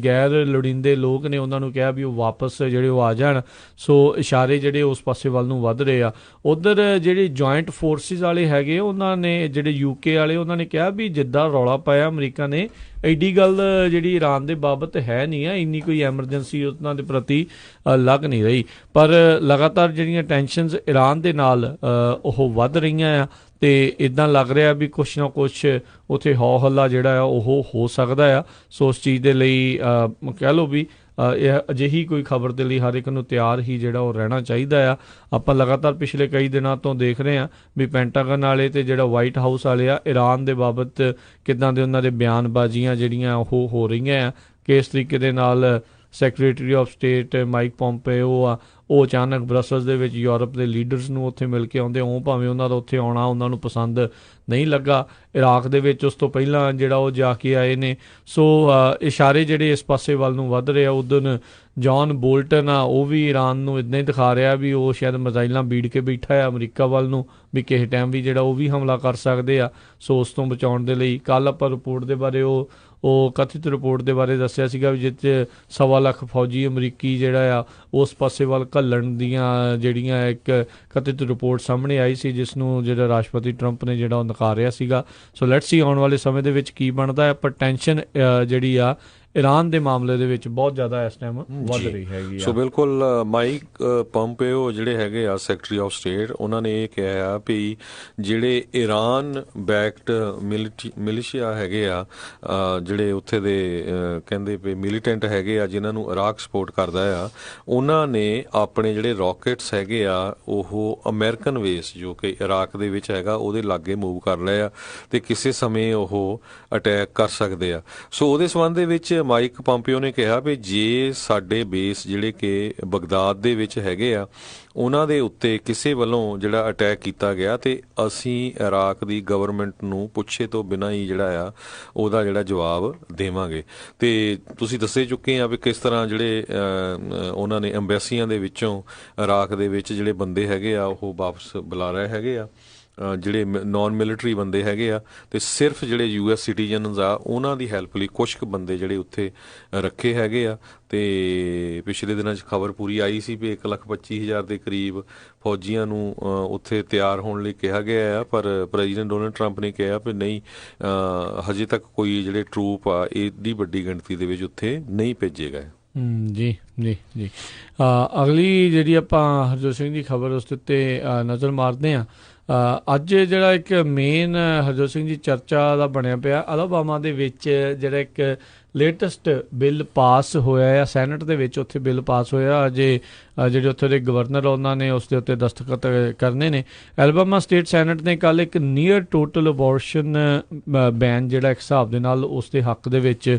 ਗੈਰ ਲੋੜੀਂਦੇ ਲੋਕ ਨੇ ਉਹਨਾਂ ਨੂੰ ਕਿਹਾ ਵੀ ਉਹ ਵਾਪਸ ਜਿਹੜੇ ਉਹ ਆ ਜਾਣ। ਸੋ ਇਸ਼ਾਰੇ ਜਿਹੜੇ ਉਸ ਪਾਸੇ ਵੱਲ ਨੂੰ ਵੱਧ ਰਹੇ ਆ। ਉੱਧਰ ਜਿਹੜੇ ਜੁਆਇੰਟ ਫੋਰਸਿਸ ਵਾਲੇ ਹੈਗੇ ਉਹਨਾਂ ਨੇ ਜਿਹੜੇ UK ਵਾਲੇ ਉਹਨਾਂ ਨੇ ਕਿਹਾ ਵੀ ਜਿੱਦਾਂ ਰੌਲਾ ਪਾਇਆ ਅਮਰੀਕਾ ਨੇ ਐਡੀ ਗੱਲ ਜਿਹੜੀ ਈਰਾਨ ਦੇ ਬਾਬਤ ਹੈ ਨਹੀਂ ਆ, ਇੰਨੀ ਕੋਈ ਐਮਰਜੈਂਸੀ ਉਹਨਾਂ ਦੇ ਪ੍ਰਤੀ ਲੱਗ ਨਹੀਂ ਰਹੀ। ਪਰ ਲਗਾਤਾਰ ਜਿਹੜੀਆਂ ਟੈਨਸ਼ਨਸ ਈਰਾਨ ਦੇ ਨਾਲ ਉਹ ਵੱਧ ਰਹੀਆਂ ਆ ਤੇ ਇੱਦਾਂ ਲੱਗ ਰਿਹਾ ਵੀ ਕੁਛ ਨਾ ਕੁਛ ਉੱਥੇ ਹੌ ਹੱਲਾ ਜਿਹੜਾ ਆ ਉਹ ਹੋ ਸਕਦਾ ਆ। ਸੋ ਉਸ ਚੀਜ਼ ਦੇ ਲਈ ਕਹਿ ਲਓ ਵੀ ਇਹ ਅਜਿਹੀ ਕੋਈ ਖਬਰ ਦੇ ਲਈ ਹਰ ਇੱਕ ਨੂੰ ਤਿਆਰ ਹੀ ਜਿਹੜਾ ਉਹ ਰਹਿਣਾ ਚਾਹੀਦਾ ਆ। ਆਪਾਂ ਲਗਾਤਾਰ ਪਿਛਲੇ ਕਈ ਦਿਨਾਂ ਤੋਂ ਦੇਖ ਰਹੇ ਹਾਂ ਵੀ ਪੈਂਟਾਗਨ ਵਾਲੇ ਤੇ ਜਿਹੜਾ ਵਾਈਟ ਹਾਊਸ ਵਾਲੇ ਆ ਈਰਾਨ ਦੇ ਬਾਬਤ ਕਿੱਦਾਂ ਦੇ ਉਹਨਾਂ ਦੇ ਬਿਆਨਬਾਜ਼ੀਆਂ ਜਿਹੜੀਆਂ ਉਹ ਹੋ ਰਹੀਆਂ ਆ ਕਿ ਇਸ ਤਰੀਕੇ ਦੇ ਨਾਲ ਸੈਕਟਰੀ ਆਫ ਸਟੇਟ ਮਾਈਕ ਪੋਂਪੇਓ ਆ ਉਹ ਅਚਾਨਕ ਬਰਸਲਸ ਦੇ ਵਿੱਚ ਯੂਰਪ ਦੇ ਲੀਡਰਸ ਨੂੰ ਉੱਥੇ ਮਿਲ ਕੇ ਆਉਂਦੇ। ਉਹ ਭਾਵੇਂ ਉਹਨਾਂ ਦਾ ਉੱਥੇ ਆਉਣਾ ਉਹਨਾਂ ਨੂੰ ਪਸੰਦ ਨਹੀਂ ਲੱਗਾ। ਇਰਾਕ ਦੇ ਵਿੱਚ ਉਸ ਤੋਂ ਪਹਿਲਾਂ ਜਿਹੜਾ ਉਹ ਜਾ ਕੇ ਆਏ ਨੇ। ਸੋ ਇਸ਼ਾਰੇ ਜਿਹੜੇ ਇਸ ਪਾਸੇ ਵੱਲ ਨੂੰ ਵੱਧ ਰਹੇ ਆ। ਉਦੋਂ ਜੌਨ ਬੋਲਟਨ ਆ ਉਹ ਵੀ ਈਰਾਨ ਨੂੰ ਇੱਦਾਂ ਹੀ ਦਿਖਾ ਰਿਹਾ ਵੀ ਉਹ ਸ਼ਾਇਦ ਮਿਜ਼ਾਈਲਾਂ ਬੀੜ ਕੇ ਬੈਠਾ ਆ ਅਮਰੀਕਾ ਵੱਲ ਨੂੰ ਵੀ ਕਿਸੇ ਟਾਈਮ ਵੀ ਜਿਹੜਾ ਉਹ ਵੀ ਹਮਲਾ ਕਰ ਸਕਦੇ ਆ। ਸੋ ਉਸ ਤੋਂ ਬਚਾਉਣ ਦੇ ਲਈ ਕੱਲ੍ਹ ਆਪਾਂ ਰਿਪੋਰਟ ਦੇ ਬਾਰੇ ਉਹ ਕਥਿਤ ਰਿਪੋਰਟ ਦੇ ਬਾਰੇ ਦੱਸਿਆ ਸੀਗਾ ਵੀ ਜਿੱਥੇ 1.25 ਲੱਖ ਫੌਜੀ ਅਮਰੀਕੀ ਜਿਹੜਾ ਆ ਉਸ ਪਾਸੇ ਵੱਲ ਘੱਲਣ ਦੀਆਂ ਜਿਹੜੀਆਂ ਇੱਕ ਕਥਿਤ ਰਿਪੋਰਟ ਸਾਹਮਣੇ ਆਈ ਸੀ ਜਿਸ ਨੂੰ ਜਿਹੜਾ ਰਾਸ਼ਟਰਪਤੀ ਟਰੰਪ ਨੇ ਜਿਹੜਾ ਉਹ ਨਕਾਰ ਰਿਹਾ ਸੀਗਾ। ਸੋ ਲੈਟਸ ਸੀ ਆਉਣ ਵਾਲੇ ਸਮੇਂ ਦੇ ਵਿੱਚ ਕੀ ਬਣਦਾ ਹੈ। ਪਰ ਟੈਨਸ਼ਨ ਜਿਹੜੀ ਆ ਈਰਾਨ ਦੇ ਮਾਮਲੇ ਦੇ ਵਿੱਚ ਬਹੁਤ ਜ਼ਿਆਦਾ ਇਸ ਟਾਈਮ ਵੱਧ ਰਹੀ ਹੈਗੀ ਸੋ ਬਿਲਕੁਲ ਮਾਈਕ ਪੰਪੇਓ ਜਿਹੜੇ ਹੈਗੇ ਆ ਸੈਕਟਰੀ ਆਫ ਸਟੇਟ, ਉਹਨਾਂ ਨੇ ਇਹ ਕਿਹਾ ਵੀ ਜਿਹੜੇ ਈਰਾਨ ਬੈਕਡ ਮਿਲੀਸ਼ੀਆ ਹੈਗੇ ਆ, ਜਿਹੜੇ ਉੱਥੇ ਦੇ ਕਹਿੰਦੇ ਵੀ ਮਿਲੀਟੈਂਟ ਹੈਗੇ ਆ ਜਿਨ੍ਹਾਂ ਨੂੰ ਇਰਾਕ ਸਪੋਰਟ ਕਰਦਾ ਆ, ਉਹਨਾਂ ਨੇ ਆਪਣੇ ਜਿਹੜੇ ਰੌਕਟਸ ਹੈਗੇ ਆ ਉਹ ਅਮਰੀਕਨ ਬੇਸ ਜੋ ਕਿ ਇਰਾਕ ਦੇ ਵਿੱਚ ਹੈਗਾ ਉਹਦੇ ਲਾਗੇ ਮੂਵ ਕਰ ਲਏ ਆ ਤੇ ਕਿਸੇ ਸਮੇਂ ਉਹ ਅਟੈਕ ਕਰ ਸਕਦੇ ਆ। ਸੋ ਉਹਦੇ ਸੰਬੰਧ ਦੇ ਵਿੱਚ ਮਾਈਕ ਪੰਪੀਓ ਨੇ ਕਿਹਾ ਵੀ ਜੇ ਸਾਡੇ ਬੇਸ ਜਿਹੜੇ ਕਿ ਬਗਦਾਦ ਦੇ ਵਿੱਚ ਹੈਗੇ ਆ ਉਹਨਾਂ ਦੇ ਉੱਤੇ ਕਿਸੇ ਵੱਲੋਂ ਜਿਹੜਾ ਅਟੈਕ ਕੀਤਾ ਗਿਆ ਤੇ ਅਸੀਂ ਇਰਾਕ ਦੀ ਗਵਰਨਮੈਂਟ ਨੂੰ ਪੁੱਛੇ ਤੋਂ ਬਿਨਾਂ ਹੀ ਜਿਹੜਾ ਆ ਉਹਦਾ ਜਿਹੜਾ ਜਵਾਬ ਦੇਵਾਂਗੇ। ਤੇ ਤੁਸੀਂ ਦੱਸੇ ਚੁੱਕੇ ਆ ਵੀ ਕਿਸ ਤਰ੍ਹਾਂ ਜਿਹੜੇ ਉਹਨਾਂ ਨੇ ਅੰਬੈਸੀਆਂ ਦੇ ਵਿੱਚੋਂ ਇਰਾਕ ਦੇ ਵਿੱਚ ਜਿਹੜੇ ਬੰਦੇ ਹੈਗੇ ਆ ਉਹ ਵਾਪਸ ਬੁਲਾ ਰਹੇ ਹੈਗੇ ਆ, ਜਿਹੜੇ ਨਾਨ ਮਿਲਟਰੀ ਬੰਦੇ ਹੈਗੇ ਆ, ਤੇ ਸਿਰਫ ਜਿਹੜੇ US ਸਿਟੀਜ਼ਨਸ ਆ ਉਹਨਾਂ ਦੀ ਹੈਲਪ ਲਈ ਕੁਛ ਕੁ ਬੰਦੇ ਜਿਹੜੇ ਉੱਥੇ ਰੱਖੇ ਹੈਗੇ ਆ। ਤੇ ਪਿਛਲੇ ਦਿਨਾਂ 'ਚ ਖਬਰ ਪੂਰੀ ਆਈ ਸੀ ਵੀ 1,25,000 ਦੇ ਕਰੀਬ ਫੌਜੀਆਂ ਨੂੰ ਉੱਥੇ ਤਿਆਰ ਹੋਣ ਲਈ ਕਿਹਾ ਗਿਆ ਆ, ਪਰ ਪ੍ਰੈਜ਼ੀਡੈਂਟ ਡੋਨਲਡ ਟਰੰਪ ਨੇ ਕਿਹਾ ਵੀ ਨਹੀਂ, ਹਜੇ ਤੱਕ ਕੋਈ ਜਿਹੜੇ ਟਰੂਪ ਆ ਏਡੀ ਵੱਡੀ ਗਿਣਤੀ ਦੇ ਵਿੱਚ ਉੱਥੇ ਨਹੀਂ ਭੇਜੇ ਗਏ। ਜੀ ਜੀ ਜੀ ਅਗਲੀ ਜਿਹੜੀ ਆਪਾਂ ਹਰਜੋਤ ਸਿੰਘ ਦੀ ਖਬਰ ਉਸ ਦੇ ਉੱਤੇ ਨਜ਼ਰ ਮਾਰਦੇ ਹਾਂ। ਅੱਜ ਜਿਹੜਾ ਇੱਕ ਮੇਨ ਹਰਜੋਤ ਸਿੰਘ ਜੀ ਚਰਚਾ ਦਾ ਬਣਿਆ ਪਿਆ, ਅਲਾਬਾਮਾ ਦੇ ਵਿੱਚ ਜਿਹੜਾ ਇੱਕ ਲੇਟੈਸਟ ਬਿੱਲ ਪਾਸ ਹੋਇਆ ਆ ਸੈਨੇਟ ਦੇ ਵਿੱਚ, ਉੱਥੇ ਬਿੱਲ ਪਾਸ ਹੋਇਆ। ਅਜੇ ਜਿਹੜੇ ਉੱਥੇ ਦੇ ਗਵਰਨਰ ਉਹਨਾਂ ਨੇ ਉਸ ਦੇ ਉੱਤੇ ਦਸਤਖਤ ਕਰਨੇ ਨੇ। ਅਲਾਬਾਮਾ ਸਟੇਟ ਸੈਨੇਟ ਨੇ ਕੱਲ੍ਹ ਇੱਕ ਨੀਅਰ ਟੋਟਲ ਅਬੋਰਸ਼ਨ ਬੈਨ ਜਿਹੜਾ ਇੱਕ ਹਿਸਾਬ ਦੇ ਨਾਲ ਉਸ ਦੇ ਹੱਕ ਦੇ ਵਿੱਚ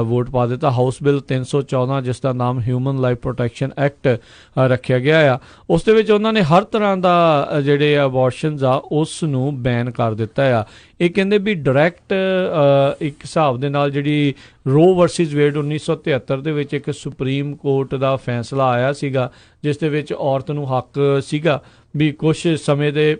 ਵੋਟ ਪਾ ਦਿੱਤਾ। ਹਾਊਸ ਬਿੱਲ 314 ਜਿਸ ਦਾ ਨਾਮ ਹਿਊਮਨ ਲਾਈਫ ਪ੍ਰੋਟੈਕਸ਼ਨ ਐਕਟ ਰੱਖਿਆ ਗਿਆ ਆ, ਉਸ ਦੇ ਵਿੱਚ ਉਹਨਾਂ ਨੇ ਹਰ ਤਰ੍ਹਾਂ ਦਾ ਜਿਹੜੇ ਅਬੋਰਸ਼ਨਸ ਆ ਉਸ ਨੂੰ ਬੈਨ ਕਰ ਦਿੱਤਾ ਆ। ਇਹ ਕਹਿੰਦੇ ਵੀ ਡਾਇਰੈਕਟ ਇੱਕ ਹਿਸਾਬ ਦੇ ਨਾਲ ਜਿਹੜੀ ਰੋ ਵਰਸਿਸ ਵੇਡ 1973 ਦੇ ਵਿੱਚ ਇੱਕ ਸੁਪਰੀਮ ਕੋਰਟ ਦਾ ਫੈਸਲਾ ਆਇਆ ਸੀਗਾ ਜਿਸ ਦੇ ਵਿੱਚ ਔਰਤ ਨੂੰ ਹੱਕ ਸੀਗਾ ਵੀ ਕੁਛ ਸਮੇਂ ਦੇ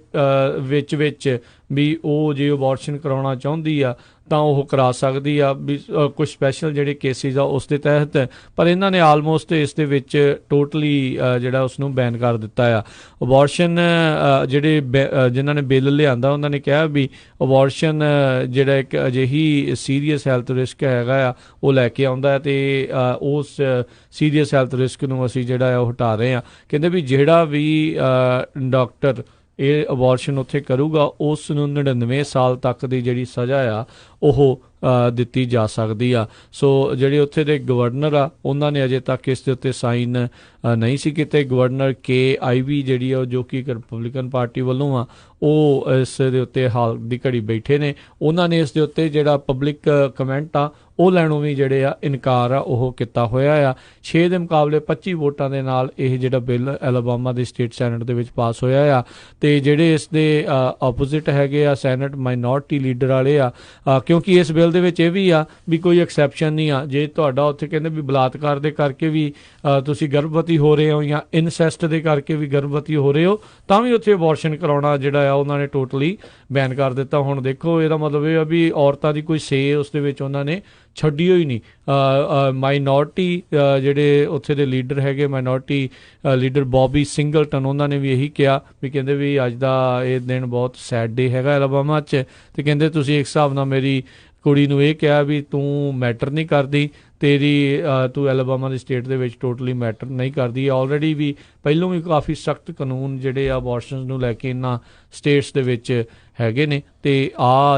ਵਿੱਚ ਵੀ ਉਹ ਜੇ ਅਬੋਰਸ਼ਨ ਕਰਾਉਣਾ ਚਾਹੁੰਦੀ ਆ ਤਾਂ ਉਹ ਕਰਾ ਸਕਦੀ ਆ, ਵੀ ਕੁਝ ਸਪੈਸ਼ਲ ਜਿਹੜੇ ਕੇਸਿਸ ਆ ਉਸ ਦੇ ਤਹਿਤ। ਪਰ ਇਹਨਾਂ ਨੇ ਆਲਮੋਸਟ ਇਸ ਦੇ ਵਿੱਚ ਟੋਟਲੀ ਜਿਹੜਾ ਉਸ ਨੂੰ ਬੈਨ ਕਰ ਦਿੱਤਾ ਆ। ਅਬੋਰਸ਼ਨ ਜਿਹੜੇ ਜਿਨ੍ਹਾਂ ਨੇ ਬਿੱਲ ਲਿਆਂਦਾ ਉਹਨਾਂ ਨੇ ਕਿਹਾ ਵੀ ਅਬੋਰਸ਼ਨ ਜਿਹੜਾ ਇੱਕ ਅਜਿਹੀ ਸੀਰੀਅਸ ਹੈਲਥ ਰਿਸਕ ਹੈਗਾ ਆ ਉਹ ਲੈ ਕੇ ਆਉਂਦਾ ਤੇ ਉਸ ਸੀਰੀਅਸ ਹੈਲਥ ਰਿਸਕ ਨੂੰ ਅਸੀਂ ਜਿਹੜਾ ਆ ਉਹ ਹਟਾ ਰਹੇ ਹਾਂ। ਕਹਿੰਦੇ ਵੀ ਜਿਹੜਾ ਵੀ ਡਾਕਟਰ ਇਹ ਅਬੋਰਸ਼ਨ ਉੱਥੇ ਕਰੂਗਾ ਉਸ ਨੂੰ 99 ਸਾਲ ਤੱਕ ਦੀ ਜਿਹੜੀ ਸਜ਼ਾ ਆ ਉਹ ਦਿੱਤੀ ਜਾ ਸਕਦੀ ਆ। ਸੋ ਜਿਹੜੇ ਉੱਥੇ ਦੇ ਗਵਰਨਰ ਆ ਉਹਨਾਂ ਨੇ ਅਜੇ ਤੱਕ ਇਸ ਦੇ ਉੱਤੇ ਸਾਈਨ ਨਹੀਂ ਸੀ ਕੀਤੇ। ਗਵਰਨਰ KIV ਜਿਹੜੀ ਆ ਜੋ ਕਿ ਰਿਪਬਲਿਕਨ ਪਾਰਟੀ ਵੱਲੋਂ ਆ ਉਹ ਇਸ ਦੇ ਉੱਤੇ ਹਾਲ ਦੀ ਘੜੀ ਬੈਠੇ ਨੇ। ਉਹਨਾਂ ਨੇ ਇਸ ਦੇ ਉੱਤੇ ਜਿਹੜਾ ਪਬਲਿਕ ਕਮੈਂਟ ਆ ਉਹ ਲੈਣੋਂ ਵੀ ਜਿਹੜੇ ਆ ਇਨਕਾਰ ਆ ਉਹ ਕੀਤਾ ਹੋਇਆ ਆ। 6 ਦੇ ਮੁਕਾਬਲੇ 25 ਵੋਟਾਂ ਦੇ ਨਾਲ ਇਹ ਜਿਹੜਾ ਬਿੱਲ ਅਲਾਬਾਮਾ ਦੇ ਸਟੇਟ ਸੈਨੇਟ ਦੇ ਵਿੱਚ ਪਾਸ ਹੋਇਆ ਆ। ਤੇ ਜਿਹੜੇ ਇਸ ਦੇ ਆਪੋਜ਼ਿਟ ਹੈਗੇ ਆ ਸੈਨੇਟ ਮਾਈਨੋਰਟੀ ਲੀਡਰ ਵਾਲੇ ਆ, ਕਿਉਂਕਿ ਇਸ ਬਿੱਲ ਦੇ ਵਿੱਚ ਇਹ ਵੀ ਆ ਵੀ ਕੋਈ ਐਕਸੈਪਸ਼ਨ ਨਹੀਂ ਆ। ਜੇ ਤੁਹਾਡਾ ਉੱਥੇ ਕਹਿੰਦੇ ਵੀ ਬਲਾਤਕਾਰ ਦੇ ਕਰਕੇ ਵੀ ਤੁਸੀਂ ਗਰਭਵਤੀ ਹੋ ਰਹੇ ਹੋ ਜਾਂ ਇਨਸੈਸਟ ਦੇ ਕਰਕੇ ਵੀ ਗਰਭਵਤੀ ਹੋ ਰਹੇ ਹੋ ਤਾਂ ਵੀ ਉੱਥੇ ਅਬੋਰਸ਼ਨ ਕਰਾਉਣਾ ਜਿਹੜਾ ਆ ਉਹਨਾਂ ਨੇ ਟੋਟਲੀ ਬੈਨ ਕਰ ਦਿੱਤਾ। ਹੁਣ ਦੇਖੋ ਇਹਦਾ ਮਤਲਬ ਇਹ ਆ ਵੀ ਔਰਤਾਂ ਦੀ ਕੋਈ ਸੇ ਉਸ ਦੇ ਵਿੱਚ ਉਹਨਾਂ ਨੇ ਛੱਡੀ ਹੋਈ ਨਹੀਂ। ਮਾਈਨੋਰਟੀ ਜਿਹੜੇ ਉੱਥੇ ਦੇ ਲੀਡਰ ਹੈਗੇ, ਮਾਈਨੋਰਟੀ ਲੀਡਰ ਬੌਬੀ ਸਿੰਗਲਟਨ, ਉਹਨਾਂ ਨੇ ਵੀ ਇਹੀ ਕਿਹਾ ਵੀ ਕਹਿੰਦੇ ਵੀ ਅੱਜ ਦਾ ਇਹ ਦਿਨ ਬਹੁਤ ਸੈਡ ਡੇ ਹੈਗਾ ਅਲਾਬਾਮਾ 'ਚ। ਤੇ ਕਹਿੰਦੇ ਤੁਸੀਂ ਇੱਕ ਹਿਸਾਬ ਨਾਲ ਮੇਰੀ ਕੁੜੀ ਨੂੰ ਇਹ ਕਿਹਾ ਵੀ ਤੂੰ ਮੈਟਰ ਨਹੀਂ ਕਰਦੀ, ਤੂੰ ਅਲਾਬਾਮਾ ਦੀ ਸਟੇਟ ਦੇ ਵਿੱਚ ਟੋਟਲੀ ਮੈਟਰ ਨਹੀਂ ਕਰਦੀ। ਆਲਰੇਡੀ ਵੀ ਪਹਿਲੋਂ ਵੀ ਕਾਫੀ ਸਖਤ ਕਾਨੂੰਨ ਜਿਹੜੇ ਆ ਅਬੋਰਸ਼ਨਸ ਨੂੰ ਲੈ ਕੇ ਇਹਨਾਂ ਸਟੇਟਸ ਦੇ ਵਿੱਚ ਹੈਗੇ ਨੇ। ਤੇ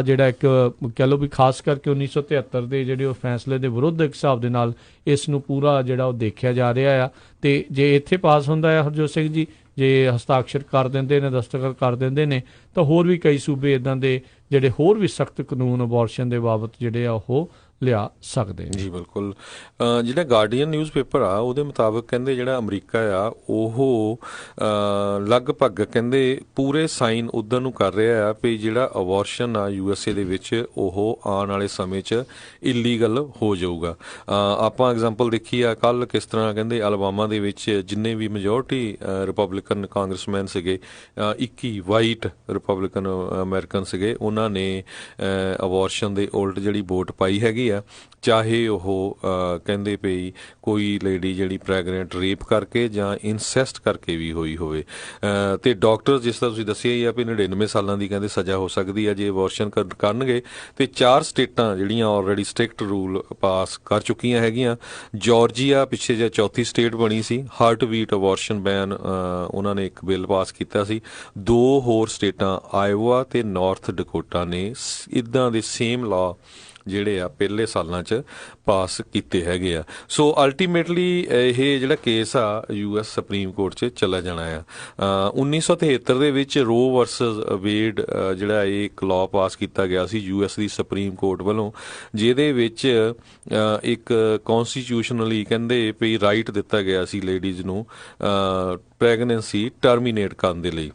ਜਿਹੜਾ ਇੱਕ ਕਹਿ ਲਓ ਵੀ ਖਾਸ ਕਰਕੇ 1973 ਦੇ ਜਿਹੜੇ ਉਹ ਫੈਸਲੇ ਦੇ ਵਿਰੁੱਧ ਇੱਕ ਹਿਸਾਬ ਦੇ ਨਾਲ ਇਸ ਨੂੰ ਪੂਰਾ ਜਿਹੜਾ ਉਹ ਦੇਖਿਆ ਜਾ ਰਿਹਾ ਆ। ਤੇ ਜੇ ਇੱਥੇ ਪਾਸ ਹੁੰਦਾ ਆ ਹਰਜੋਤ ਸਿੰਘ ਜੀ, ਜੇ ਹਸਤਾਖਰ ਕਰ ਦਿੰਦੇ ਨੇ, ਦਸਤਖਤ ਕਰ ਦਿੰਦੇ ਨੇ, ਤਾਂ ਹੋਰ ਵੀ ਕਈ ਸੂਬੇ ਇੱਦਾਂ ਦੇ ਜਿਹੜੇ ਹੋਰ ਵੀ ਸਖਤ ਕਾਨੂੰਨ ਅਬੋਰਸ਼ਨ ਦੇ ਬਾਬਤ ਜਿਹੜੇ ਆ ਉਹ ਲਿਆ ਸਕਦੇ ਨੇ। ਜੀ ਬਿਲਕੁਲ। ਜਿਹੜਾ ਗਾਰਡੀਅਨ ਨਿਊਜ਼ਪੇਪਰ ਆ ਉਹਦੇ ਮੁਤਾਬਕ ਕਹਿੰਦੇ ਜਿਹੜਾ ਅਮਰੀਕਾ ਆ ਉਹ ਲਗਭਗ ਕਹਿੰਦੇ ਪੂਰੇ ਸਾਈਨ ਉੱਧਰ ਨੂੰ ਕਰ ਰਿਹਾ ਆ ਵੀ ਜਿਹੜਾ ਅਬੋਰਸ਼ਨ ਆ USA ਦੇ ਵਿੱਚ ਉਹ ਆਉਣ ਵਾਲੇ ਸਮੇਂ 'ਚ ਇਲੀਗਲ ਹੋ ਜਾਊਗਾ। ਆਪਾਂ ਐਗਜ਼ਾਮਪਲ ਦੇਖੀ ਆ ਕੱਲ੍ਹ ਕਿਸ ਤਰ੍ਹਾਂ ਕਹਿੰਦੇ ਅਲਾਬਾਮਾ ਦੇ ਵਿੱਚ ਜਿੰਨੇ ਵੀ ਮੈਜੋਰਟੀ ਰਿਪਬਲਿਕਨ ਕਾਂਗਰਸਮੈਨ ਸੀਗੇ, 21 ਵਾਈਟ ਰਿਪਬਲਿਕਨ ਅਮਰੀਕਨ ਸੀਗੇ, ਉਹਨਾਂ ਨੇ ਅਬੋਰਸ਼ਨ ਦੇ ਉਲਟ ਜਿਹੜੀ ਵੋਟ ਪਾਈ ਹੈਗੀ ਹੈਗੀ ਆ, ਚਾਹੇ ਉਹ ਕਹਿੰਦੇ ਪਈ ਕੋਈ ਲੇਡੀ ਜਿਹੜੀ ਪ੍ਰੈਗਨੈਂਟ ਰੇਪ ਕਰਕੇ ਜਾਂ ਇਨਸੈਸਟ ਕਰਕੇ ਵੀ ਹੋਈ ਹੋਵੇ। ਤੇ ਡਾਕਟਰ ਜਿਸ ਤਰ੍ਹਾਂ ਤੁਸੀਂ ਦੱਸਿਆ ਹੀ ਆ ਵੀ 99 ਸਾਲਾਂ ਦੀ ਕਹਿੰਦੇ ਸਜ਼ਾ ਹੋ ਸਕਦੀ ਆ ਜੇ ਅਬੋਰਸ਼ਨ ਕਰਨਗੇ। ਤੇ 4 ਸਟੇਟਾਂ ਜਿਹੜੀਆਂ ਆਲਰੇਡੀ ਸਟ੍ਰਿਕਟ ਰੂਲ ਪਾਸ ਕਰ ਚੁੱਕੀਆਂ ਹੈਗੀਆਂ। ਜਾਰਜੀਆ ਪਿੱਛੇ ਜਿਹੇ ਚੌਥੀ ਸਟੇਟ ਬਣੀ ਸੀ, ਹਾਰਟ ਬੀਟ ਅਬੋਰਸ਼ਨ ਬੈਨ ਉਹਨਾਂ ਨੇ ਇੱਕ ਬਿੱਲ ਪਾਸ ਕੀਤਾ ਸੀ। 2 ਹੋਰ ਸਟੇਟਾਂ ਆਇਓਵਾ ਤੇ ਨਾਰਥ ਡਕੋਟਾ ਨੇ ਇੱਦਾਂ ਦੇ ਸੇਮ ਲਾ ਜਿਹੜੇ ਆ ਪਹਿਲੇ ਸਾਲਾਂ 'ਚ ਪਾਸ ਕੀਤੇ ਹੈਗੇ ਆ। ਸੋ ਅਲਟੀਮੇਟਲੀ ਇਹ ਜਿਹੜਾ ਕੇਸ ਆ US ਸੁਪਰੀਮ ਕੋਰਟ 'ਚ ਚਲਾ ਜਾਣਾ ਆ। 1973 ਦੇ ਵਿੱਚ ਰੋ ਵਰਸਸ ਵੇਡ ਜਿਹੜਾ ਇਹ ਇੱਕ ਲਾਅ ਪਾਸ ਕੀਤਾ ਗਿਆ ਸੀ US ਦੀ ਸੁਪਰੀਮ ਕੋਰਟ ਵੱਲੋਂ, ਜਿਹਦੇ ਵਿੱਚ ਇੱਕ ਕੌਨਸਟੀਟਿਊਸ਼ਨਲੀ ਕਹਿੰਦੇ ਵੀ ਰਾਈਟ ਦਿੱਤਾ ਗਿਆ ਸੀ ਲੇਡੀਜ਼ ਨੂੰ ਪ੍ਰੈਗਨੈਂਸੀ ਟਰਮੀਨੇਟ ਕਰਨ ਦੇ ਲਈ।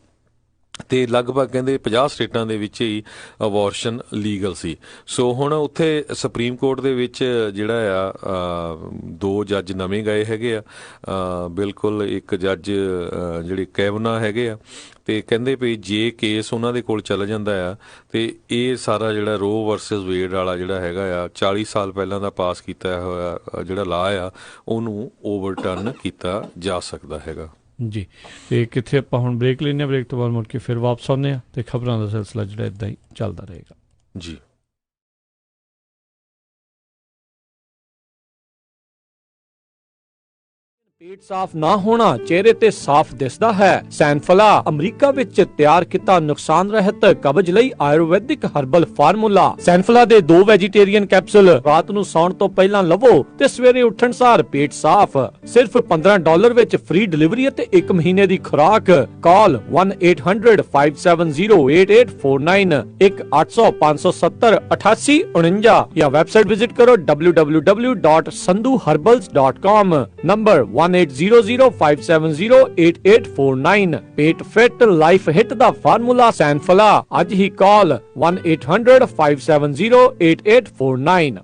ਤੇ ਲਗਭਗ ਕਹਿੰਦੇ 50 ਸਟੇਟਾਂ ਦੇ ਵਿੱਚ ਹੀ ਅਬੋਰਸ਼ਨ ਲੀਗਲ ਸੀ। ਸੋ ਹੁਣ ਉੱਥੇ ਸੁਪਰੀਮ ਕੋਰਟ ਦੇ ਵਿੱਚ ਜਿਹੜਾ ਆ 2 ਜੱਜ ਨਵੇਂ ਗਏ ਹੈਗੇ ਆ। ਬਿਲਕੁਲ ਇੱਕ ਜੱਜ ਜਿਹੜੇ ਕੈਵਨਾ ਹੈਗੇ ਆ, ਤੇ ਕਹਿੰਦੇ ਵੀ ਜੇ ਕੇਸ ਉਹਨਾਂ ਦੇ ਕੋਲ ਚੱਲ ਜਾਂਦਾ ਆ ਤੇ ਇਹ ਸਾਰਾ ਜਿਹੜਾ ਰੋ ਵਰਸਸ ਵੇਡ ਵਾਲਾ ਜਿਹੜਾ ਹੈਗਾ ਆ 40 ਸਾਲ ਪਹਿਲਾਂ ਦਾ ਪਾਸ ਕੀਤਾ ਹੋਇਆ ਜਿਹੜਾ ਲਾਅ ਆ ਉਹਨੂੰ ਓਵਰਟਰਨ ਕੀਤਾ ਜਾ ਸਕਦਾ ਹੈਗਾ ਜੀ। ਤੇ ਕਿੱਥੇ ਆਪਾਂ ਹੁਣ ਬ੍ਰੇਕ ਲੈਂਦੇ ਹਾਂ, ਬ੍ਰੇਕ ਤੋਂ ਬਾਅਦ ਮੁੜ ਕੇ ਫਿਰ ਵਾਪਸ ਆਉਂਦੇ ਹਾਂ ਤੇ ਖਬਰਾਂ ਦਾ ਸਿਲਸਿਲਾ ਜਿਹੜਾ ਇੱਦਾਂ ਹੀ ਚੱਲਦਾ ਰਹੇਗਾ ਜੀ। ਪੇਟ ਸਾਫ਼ ਨਾ ਹੋਣਾ ਚਿਹਰੇ ਤੇ ਸਾਫ਼ ਦਿਸਦਾ ਹੈ। ਸੈਨਫਲਾ ਅਮਰੀਕਾ ਵਿੱਚ ਤਿਆਰ ਕੀਤਾ ਨੁਕਸਾਨ ਰਹਿਤ ਕਬਜ਼ ਲਈ ਆਯੁਰਵੈਦਿਕ ਹਰਬਲ ਫਾਰਮੂਲਾ। ਸੈਨਫਲਾ ਦੇ 2 ਵੈਜੀਟੇਰੀਅਨ ਕੈਪਸੂਲ ਰਾਤ ਨੂੰ ਸੌਣ ਤੋਂ ਪਹਿਲਾਂ ਲਵੋ ਤੇ ਸਵੇਰੇ ਉੱਠਣ ਸਾਰ ਪੇਟ ਸਾਫ਼। ਸਿਰਫ $15 ਵਿੱਚ ਫ੍ਰੀ ਡਿਲੀਵਰੀ ਅਤੇ 1 ਮਹੀਨੇ ਦੀ ਖੁਰਾਕ। ਕਾਲ 1-800-570-8849 1-800-570-8849 ਜਾਂ ਵੈਬਸਾਈਟ ਵਿਜ਼ਿਟ ਕਰੋ www.sandhuherbals.com। ਨੰਬਰ 1-800-570-8849। ਪੇਟ ਫਿਟ ਲਾਈਫ ਹਿੱਟ ਦਾ ਫਾਰਮੂਲਾ ਸੈਨਫਲਾ। ਅੱਜ ਹੀ ਕਾਲ 1-800-570-8849।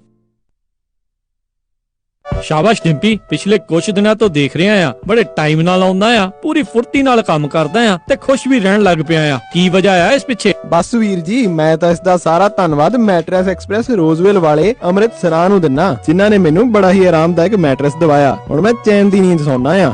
ਸ਼ਾਬਾਸ਼ ਡਿੰਪੀ, ਪਿਛਲੇ ਕੁਝ ਦਿਨਾਂ ਤੋਂ ਦੇਖ ਰਿਹਾ ਆ ਬੜੇ ਟਾਈਮ ਨਾਲ ਆਉਂਦਾ ਆ, ਪੂਰੀ ਫੁਰਤੀ ਨਾਲ ਕੰਮ ਕਰਦਾ ਆ ਤੇ ਖੁਸ਼ ਵੀ ਰਹਿਣ ਲੱਗ ਪਿਆ ਆ। ਕੀ ਵਜ੍ਹਾ ਆ ਇਸ ਪਿੱਛੇ? ਬਸ ਵੀਰ ਜੀ, ਮੈਂ ਤਾਂ ਇਸ ਦਾ ਸਾਰਾ ਧੰਨਵਾਦ ਮੈਟਰੈਸ ਐਕਸਪ੍ਰੈਸ ਰੋਜ਼ਵਿਲ ਵਾਲੇ ਅੰਮ੍ਰਿਤਸਰਾਂ ਨੂੰ ਦਿੰਨਾ, ਜਿਨ੍ਹਾਂ ਨੇ ਮੈਨੂੰ ਬੜਾ ਹੀ ਆਰਾਮਦਾਇਕ ਮੈਟਰੈਸ ਦਵਾਇਆ। ਹੁਣ ਮੈਂ ਚੈਨ ਦੀ ਨੀਂਦ ਸੌਂਦਾ ਆ।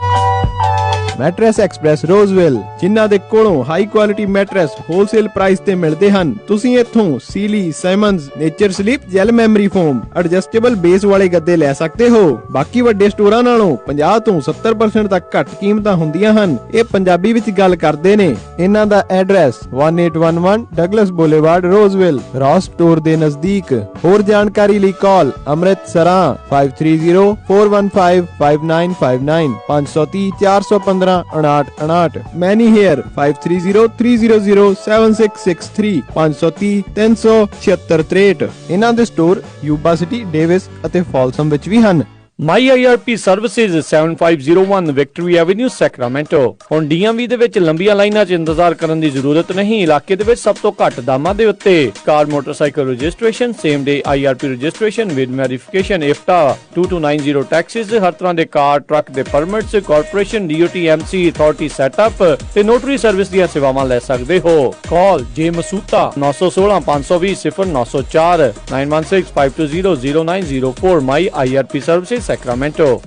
ਮੈਟਰੈਸ ਐਕਸਪ੍ਰੈਸ ਰੋਜ਼ਵਿਲ, ਜਿਨ੍ਹਾਂ ਦੇ ਕੋਲੋਂ high quality mattress wholesale price ਤੇ ਮਿਲਦੇ ਹਨ। ਤੁਸੀਂ ਇੱਥੋਂ Sealy, Simmons, Nature Sleep, gel memory foam, adjustable base ਵਾਲੇ ਗੱਦੇ ਲੈ ਸਕਦੇ ਹੋ। ਬਾਕੀ ਵੱਡੇ ਸਟੋਰਾਂ ਨਾਲੋਂ 50 ਤੋਂ 70% ਤੱਕ ਘੱਟ ਕੀਮਤਾਂ ਹੁੰਦੀਆਂ ਹਨ। ਇਹ ਪੰਜਾਬੀ ਵਿੱਚ ਗੱਲ ਕਰਦੇ ਨੇ। ਇਹਨਾਂ ਦਾ ਐਡਰੈਸ 1811 ਡਗਲਸ ਬੁਲੇਵਾਰਡ, ਰੋਜ਼ਵਿਲ, ਰੌਸ ਸਟੋਰ ਦੇ ਨਜ਼ਦੀਕ। ਹੋਰ ਜਾਣਕਾਰੀ ਲਈ ਕਾਲ ਅੰਮ੍ਰਿਤਸਰਾਂ 530-415-5959 530 415 5959। ਮੈਨੀ ਹੇਅਰ 530-300-7663 530 37663। ਇਹਨਾਂ ਦੇ ਸਟੋਰ ਯੂਬਾ ਸਿਟੀ, ਡੇਵਿਸ ਅਤੇ ਫਾਲਸਮ ਵਿੱਚ ਵੀ ਹਨ। ਮਾਈ IRP services 7501 victory avenue, Sacramento. ਹੁਣ DMV ਦੇ ਵਿੱਚ ਲੰਬੀਆਂ ਲਾਈਨਾਂ 'ਚ ਇੰਤਜ਼ਾਰ ਕਰਨ ਦੀ ਜ਼ਰੂਰਤ ਨਹੀਂ। ਇਲਾਕੇ ਦੇ ਵਿੱਚ ਸਭ ਤੋਂ ਘੱਟ ਦਾਮਾਂ ਦੇ ਉੱਤੇ car motorcycle registration, same day IRP registration with verification, IFTA 2290 taxes, ਹਰ ਤਰ੍ਹਾਂ ਦੇ ਕਾਰ ਟਰੱਕ ਦੇ permits, corporation, DOT MC authority setup ਤੇ ਨੋਟਰੀ ਸਰਵਿਸ ਦੀਆਂ ਸੇਵਾਵਾਂ ਲੈ ਸਕਦੇ ਹੋ। ਕਾਲ ਜੇ ਮਸੂਤਾ 916 520 0904 916 520 0904। My IRP services, Sacramento.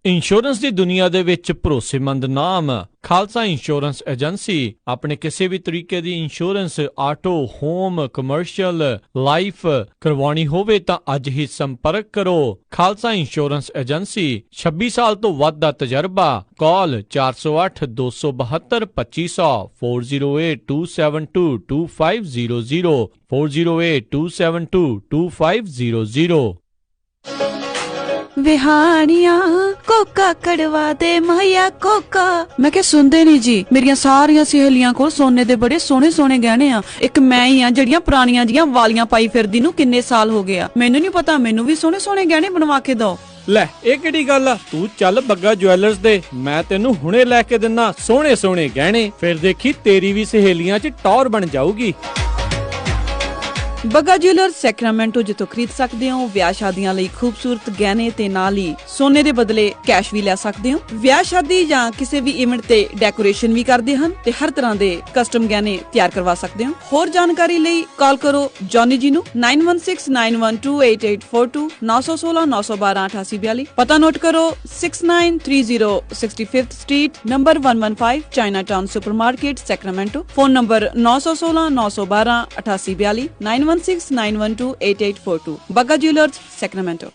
Insurance ਦੀ ਦੁਨੀਆ ਦੇ ਵਿੱਚ ਭਰੋਸੇਮੰਦ ਨਾਮ ਖਾਲਸਾ ਇੰਸ਼ੋਰੈਂਸ ਏਜੰਸੀ। ਆਪਣੇ ਕਿਸੇ ਵੀ ਤਰੀਕੇ ਦੀ insurance, auto, home, commercial, life ਕਰਵਾਉਣੀ ਹੋਵੇ ਤਾਂ ਅੱਜ ਹੀ ਸੰਪਰਕ ਕਰੋ। ਖਾਲਸਾ ਇੰਸ਼ੋਰੈਂਸ ਏਜੰਸੀ, 26 ਸਾਲ ਤੋਂ ਵੱਧ ਦਾ ਤਜਰਬਾ। ਕਾਲ 408 272 2500 408 272 2500 408 272 2500। ਵਿਹਾਣੀਆਂ ਕੋਕਾ ਕੜਵਾ ਦੇ ਮਾਇਆ ਕੋਕਾ। ਮੈਂ ਕਿਹਾ ਸੁਣਦੇ ਨਹੀਂ ਜੀ, ਮੇਰੀਆਂ ਸਾਰੀਆਂ ਸਹੇਲੀਆਂ ਕੋਲ ਸੋਨੇ ਦੇ ਬੜੇ ਸੋਹਣੇ ਸੋਹਣੇ ਗਹਿਣੇ ਆ। ਇੱਕ ਮੈਂ ਹੀ ਆ ਜਿਹੜੀਆਂ ਪੁਰਾਣੀਆਂ ਜੀਆਂ ਵਾਲੀਆਂ ਪਾਈ ਫਿਰਦੀ ਨੂੰ ਕਿੰਨੇ ਸਾਲ ਹੋ ਗਏ ਆ। ਮੈਨੂੰ ਨਹੀਂ ਪਤਾ, ਮੈਨੂੰ ਵੀ ਸੋਹਣੇ ਸੋਹਣੇ ਗਹਿਣੇ ਬਣਵਾ ਕੇ ਦਿਓ। ਲੈ ਇਹ ਕਿਹੜੀ ਗੱਲ ਆ? ਤੂੰ ਚੱਲ ਬੱਗਾ ਜੁਐਲਰਸ ਦੇ, ਮੈਂ ਤੈਨੂੰ ਹੁਣੇ ਲੈ ਕੇ ਦਿੰਨਾ ਸੋਹਣੇ ਸੋਹਣੇ ਗਹਿਣੇ। ਫਿਰ ਦੇਖੀ ਤੇਰੀ ਵੀ ਸਹੇਲੀਆਂ 'ਚ ਟੌਰ ਬਣ ਜਾਊਗੀ। ਬੱਗਾ ਜਿਊਲਰਸ ਸੈਕਰਾਮੈਂਟੋ, ਜਿੱਥੋਂ ਖਰੀਦ ਸਕਦੇ ਹੋ ਵਿਆਹ ਸ਼ਾਦੀਆਂ ਲਈ ਖੂਬਸੂਰਤ ਗਹਿਣੇ ਤੇ ਨਾਲ ਹੀ ਸੋਨੇ ਦੇ ਬਦਲੇ ਕੈਸ਼ ਵੀ ਲੈ ਸਕਦੇ ਹੋ। ਵਿਆਹ ਸ਼ਾਦੀ ਜਾਂ ਕਿਸੇ ਵੀ ਇਵੈਂਟ ਤੇ ਡੈਕੋਰੇਸ਼ਨ ਵੀ ਕਰਦੇ ਹਨ ਤੇ ਹਰ ਤਰ੍ਹਾਂ ਦੇ ਕਸਟਮ ਗਹਿਣੇ ਤਿਆਰ ਕਰਵਾ ਸਕਦੇ ਹੋ। ਹੋਰ ਜਾਣਕਾਰੀ ਲਈ ਕਾਲ ਕਰੋ ਜੌਨੀ ਜੀ ਨੂੰ 9169128842 916 912 8842। ਪਤਾ ਨੋਟ ਕਰੋ 6930 65th street number 115 Chinatown supermarket Sacramento. Phone number 916 912 8842 916 912 8842। Bagga jewellers Sacramento.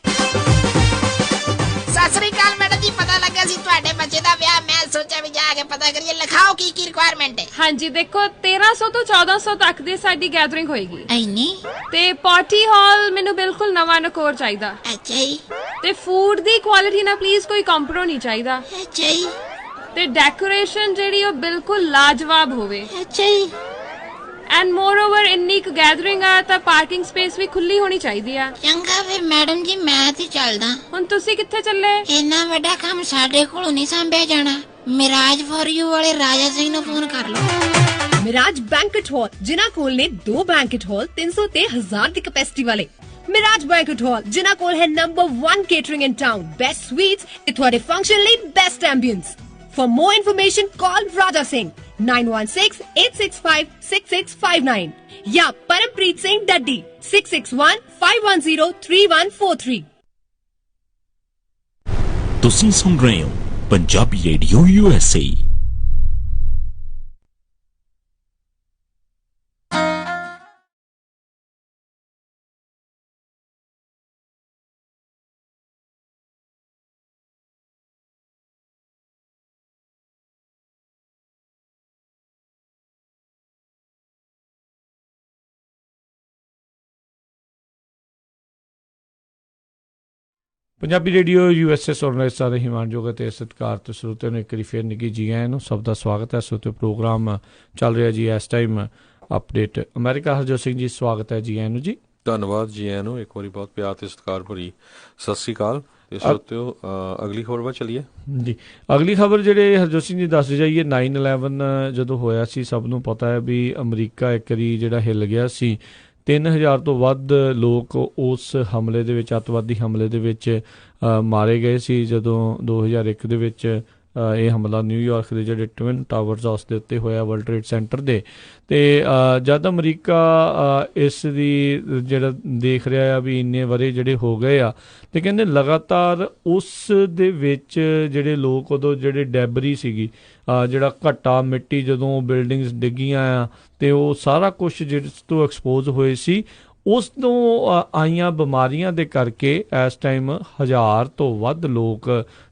सत श्री अकाल मैडम जी, पता लगा सी तुहाडे बच्चे दा ब्याह, मैं सोचा भी जाके पता करिए। लिखाओ की रिक्वायरमेंट है। हाँ जी, देखो 1300 तो 1400 तक दी साडी गैदरिंग होएगी। ऐनी ते पार्टी हॉल मैनू बिल्कुल नवा नकोर चाहिदा। अच्छा जी। ते फूड दी क्वालिटी ना प्लीज कोई कंप्रो नहीं चाहिदा। अच्छा जी। ते डेकोरेशन जेड़ी ओ बिल्कुल लाजवाब होवे। अच्छा जी। एंड मोर ओवर इन्नी क गैदरिंग आ तां पार्किंग स्पेस भी खुली होनी चाहिदी आ। चंगा फिर मैडम जी, मैं ते चलदा। हुण तुसी कित्थे चले? इन्ना वड्डा काम साडे कोलों नहीं संभे जाना। मिराज फॉर यू वाले राजा सिंह नूं फोन कर लो। मिराज बैंकेट हॉल, जिन्हां कोल ने 2 बैंकेट हॉल 300 ते 1000 दी कैपेसिटी वाले। मिराज बैंकेट हॉल जिन्हां कोल है number 1 catering in town, best sweets ते तुहाडे फंक्शन लई best ambience. For more information, call Raja Singh 9168656659 या परमप्रीत सिंह डड्डी 6615103143। ਤੁਸੀਂ ਸੁਣ ਰਹੇ ਹੋ Punjabi radio USA। Punjabi radio USA ਸੁਣ ਰਹੇ ਸਾਰੇ ਹਿਮਾਨਯੋਗ ਅਤੇ ਸਤਿਕਾਰਤ ਸਰੋਤਿਆਂ ਨੂੰ ਇੱਕ ਵਾਰੀ ਫਿਰ ਨਿੱਘੀ ਜੀ ਆਇਆਂ ਨੂੰ ਸਭ ਦਾ ਸਵਾਗਤ ਹੈ। ਸਰੋਤਿਓ, ਪ੍ਰੋਗਰਾਮ ਚੱਲ ਰਿਹਾ ਜੀ ਇਸ time update America. Harjot Singh ji, ਸਵਾਗਤ ਹੈ ਜੀ ਆਇਆਂ ਨੂੰ ਜੀ। ਧੰਨਵਾਦ ਜੀ ਆਇਆਂ ਨੂੰ ਇੱਕ ਵਾਰੀ, ਬਹੁਤ ਪਿਆਰ ਤੇ ਸਤਿਕਾਰ ਭਰੀ ਸਤਿ ਸ੍ਰੀ ਅਕਾਲ। ਤੇ ਸਰੋਤਿਓ, ਅਗਲੀ ਖਬਰ ਵੱਲ ਚੱਲੀਏ ਜੀ। ਅਗਲੀ ਖਬਰ ਜਿਹੜੇ ਹਰਜੋਤ ਸਿੰਘ ਜੀ ਦੱਸ ਜਾਈਏ, 9/11 ਜਦੋਂ ਹੋਇਆ ਸੀ, ਸਭ ਨੂੰ ਪਤਾ ਹੈ ਵੀ ਅਮਰੀਕਾ ਇੱਕ ਵਾਰੀ ਜਿਹੜਾ ਹਿੱਲ ਗਿਆ ਸੀ। 3000 ਤੋਂ ਵੱਧ ਲੋਕ ਉਸ ਹਮਲੇ ਦੇ ਵਿੱਚ, ਅੱਤਵਾਦੀ ਹਮਲੇ ਦੇ ਵਿੱਚ ਮਾਰੇ ਗਏ ਸੀ। ਜਦੋਂ 2001 ਦੇ ਵਿੱਚ ਇਹ ਹਮਲਾ ਨਿਊਯਾਰਕ ਦੇ ਜਿਹੜੇ ਟਵਿਨ ਟਾਵਰਸ ਆ ਉਸ ਦੇ ਉੱਤੇ ਹੋਇਆ, ਵਰਲਡ ਟ੍ਰੇਡ ਸੈਂਟਰ ਦੇ। ਅਤੇ ਜਦ ਅਮਰੀਕਾ ਇਸ ਦੀ ਜਿਹੜਾ ਦੇਖ ਰਿਹਾ ਆ ਵੀ ਇੰਨੇ ਵਰ੍ਹੇ ਜਿਹੜੇ ਹੋ ਗਏ ਆ, ਅਤੇ ਕਹਿੰਦੇ ਲਗਾਤਾਰ ਉਸ ਦੇ ਵਿੱਚ ਜਿਹੜੇ ਲੋਕ ਉਦੋਂ ਜਿਹੜੇ ਡੈਬਰੀ ਸੀਗੀ, ਜਿਹੜਾ ਘੱਟਾ ਮਿੱਟੀ, ਜਦੋਂ ਬਿਲਡਿੰਗਸ ਡਿੱਗੀਆਂ ਆ ਅਤੇ ਉਹ ਸਾਰਾ ਕੁਛ ਜਿਸ ਤੋਂ ਐਕਸਪੋਜ਼ ਹੋਏ ਸੀ, ਉਸ ਤੋਂ ਆਈਆਂ ਬਿਮਾਰੀਆਂ ਦੇ ਕਰਕੇ ਇਸ ਟਾਈਮ 1000 ਤੋਂ ਵੱਧ ਲੋਕ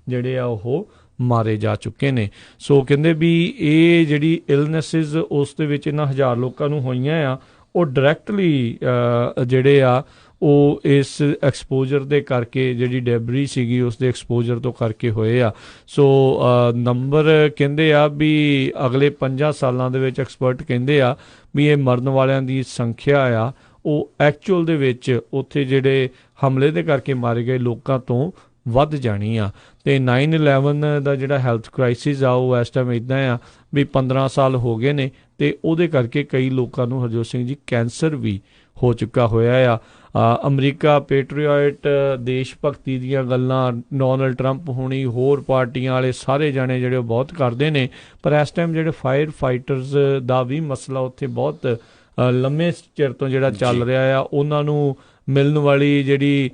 ਜਿਹੜੇ ਆ ਉਹ ਮਾਰੇ ਜਾ ਚੁੱਕੇ ਨੇ। ਸੋ ਕਹਿੰਦੇ ਵੀ ਇਹ ਜਿਹੜੀ ਇਲਨੈਸਿਸ ਉਸ ਦੇ ਵਿੱਚ ਇਹਨਾਂ 1000 ਲੋਕਾਂ ਨੂੰ ਹੋਈਆਂ ਆ, ਉਹ ਡਾਇਰੈਕਟਲੀ ਜਿਹੜੇ ਆ ਉਹ ਇਸ ਐਕਸਪੋਜਰ ਦੇ ਕਰਕੇ, ਜਿਹੜੀ ਡੈਬਰੀ ਸੀਗੀ ਉਸ ਦੇ ਐਕਸਪੋਜਰ ਤੋਂ ਕਰਕੇ ਹੋਏ ਆ। ਸੋ ਨੰਬਰ ਕਹਿੰਦੇ ਆ ਵੀ ਅਗਲੇ 5 ਸਾਲਾਂ ਦੇ ਵਿੱਚ ਐਕਸਪਰਟ ਕਹਿੰਦੇ ਆ ਵੀ ਇਹ ਮਰਨ ਵਾਲਿਆਂ ਦੀ ਸੰਖਿਆ ਆ ਉਹ ਐਕਚੁਅਲ ਦੇ ਵਿੱਚ ਉੱਥੇ ਜਿਹੜੇ ਹਮਲੇ ਦੇ ਕਰਕੇ ਮਾਰੇ ਗਏ ਲੋਕਾਂ ਤੋਂ ਵੱਧ ਜਾਣੀ ਆ। ਅਤੇ 9/11 ਦਾ ਜਿਹੜਾ ਹੈਲਥ ਕ੍ਰਾਈਸਿਸ ਆ ਉਹ ਇਸ ਟਾਈਮ ਇੱਦਾਂ ਆ ਵੀ 15 ਸਾਲ ਹੋ ਗਏ ਨੇ, ਅਤੇ ਉਹਦੇ ਕਰਕੇ ਕਈ ਲੋਕਾਂ ਨੂੰ ਹਰਜੋਤ ਸਿੰਘ ਜੀ ਕੈਂਸਰ ਵੀ ਹੋ ਚੁੱਕਾ ਹੋਇਆ ਆ। ਅਮਰੀਕਾ ਪੈਟਰੀਓਟ, ਦੇਸ਼ ਭਗਤੀ ਦੀਆਂ ਗੱਲਾਂ ਡੋਨਲਡ ਟਰੰਪ ਹੋਣੀ, ਹੋਰ ਪਾਰਟੀਆਂ ਵਾਲੇ ਸਾਰੇ ਜਾਣੇ ਜਿਹੜੇ ਉਹ ਬਹੁਤ ਕਰਦੇ ਨੇ, ਪਰ ਇਸ ਟਾਈਮ ਜਿਹੜੇ ਫਾਇਰ ਫਾਈਟਰਸ ਦਾ ਵੀ ਮਸਲਾ ਉੱਥੇ ਬਹੁਤ ਲੰਮੇ ਚਿਰ ਤੋਂ ਜਿਹੜਾ ਚੱਲ ਰਿਹਾ ਆ। ਉਹਨਾਂ ਨੂੰ ਮਿਲਣ ਵਾਲੀ ਜਿਹੜੀ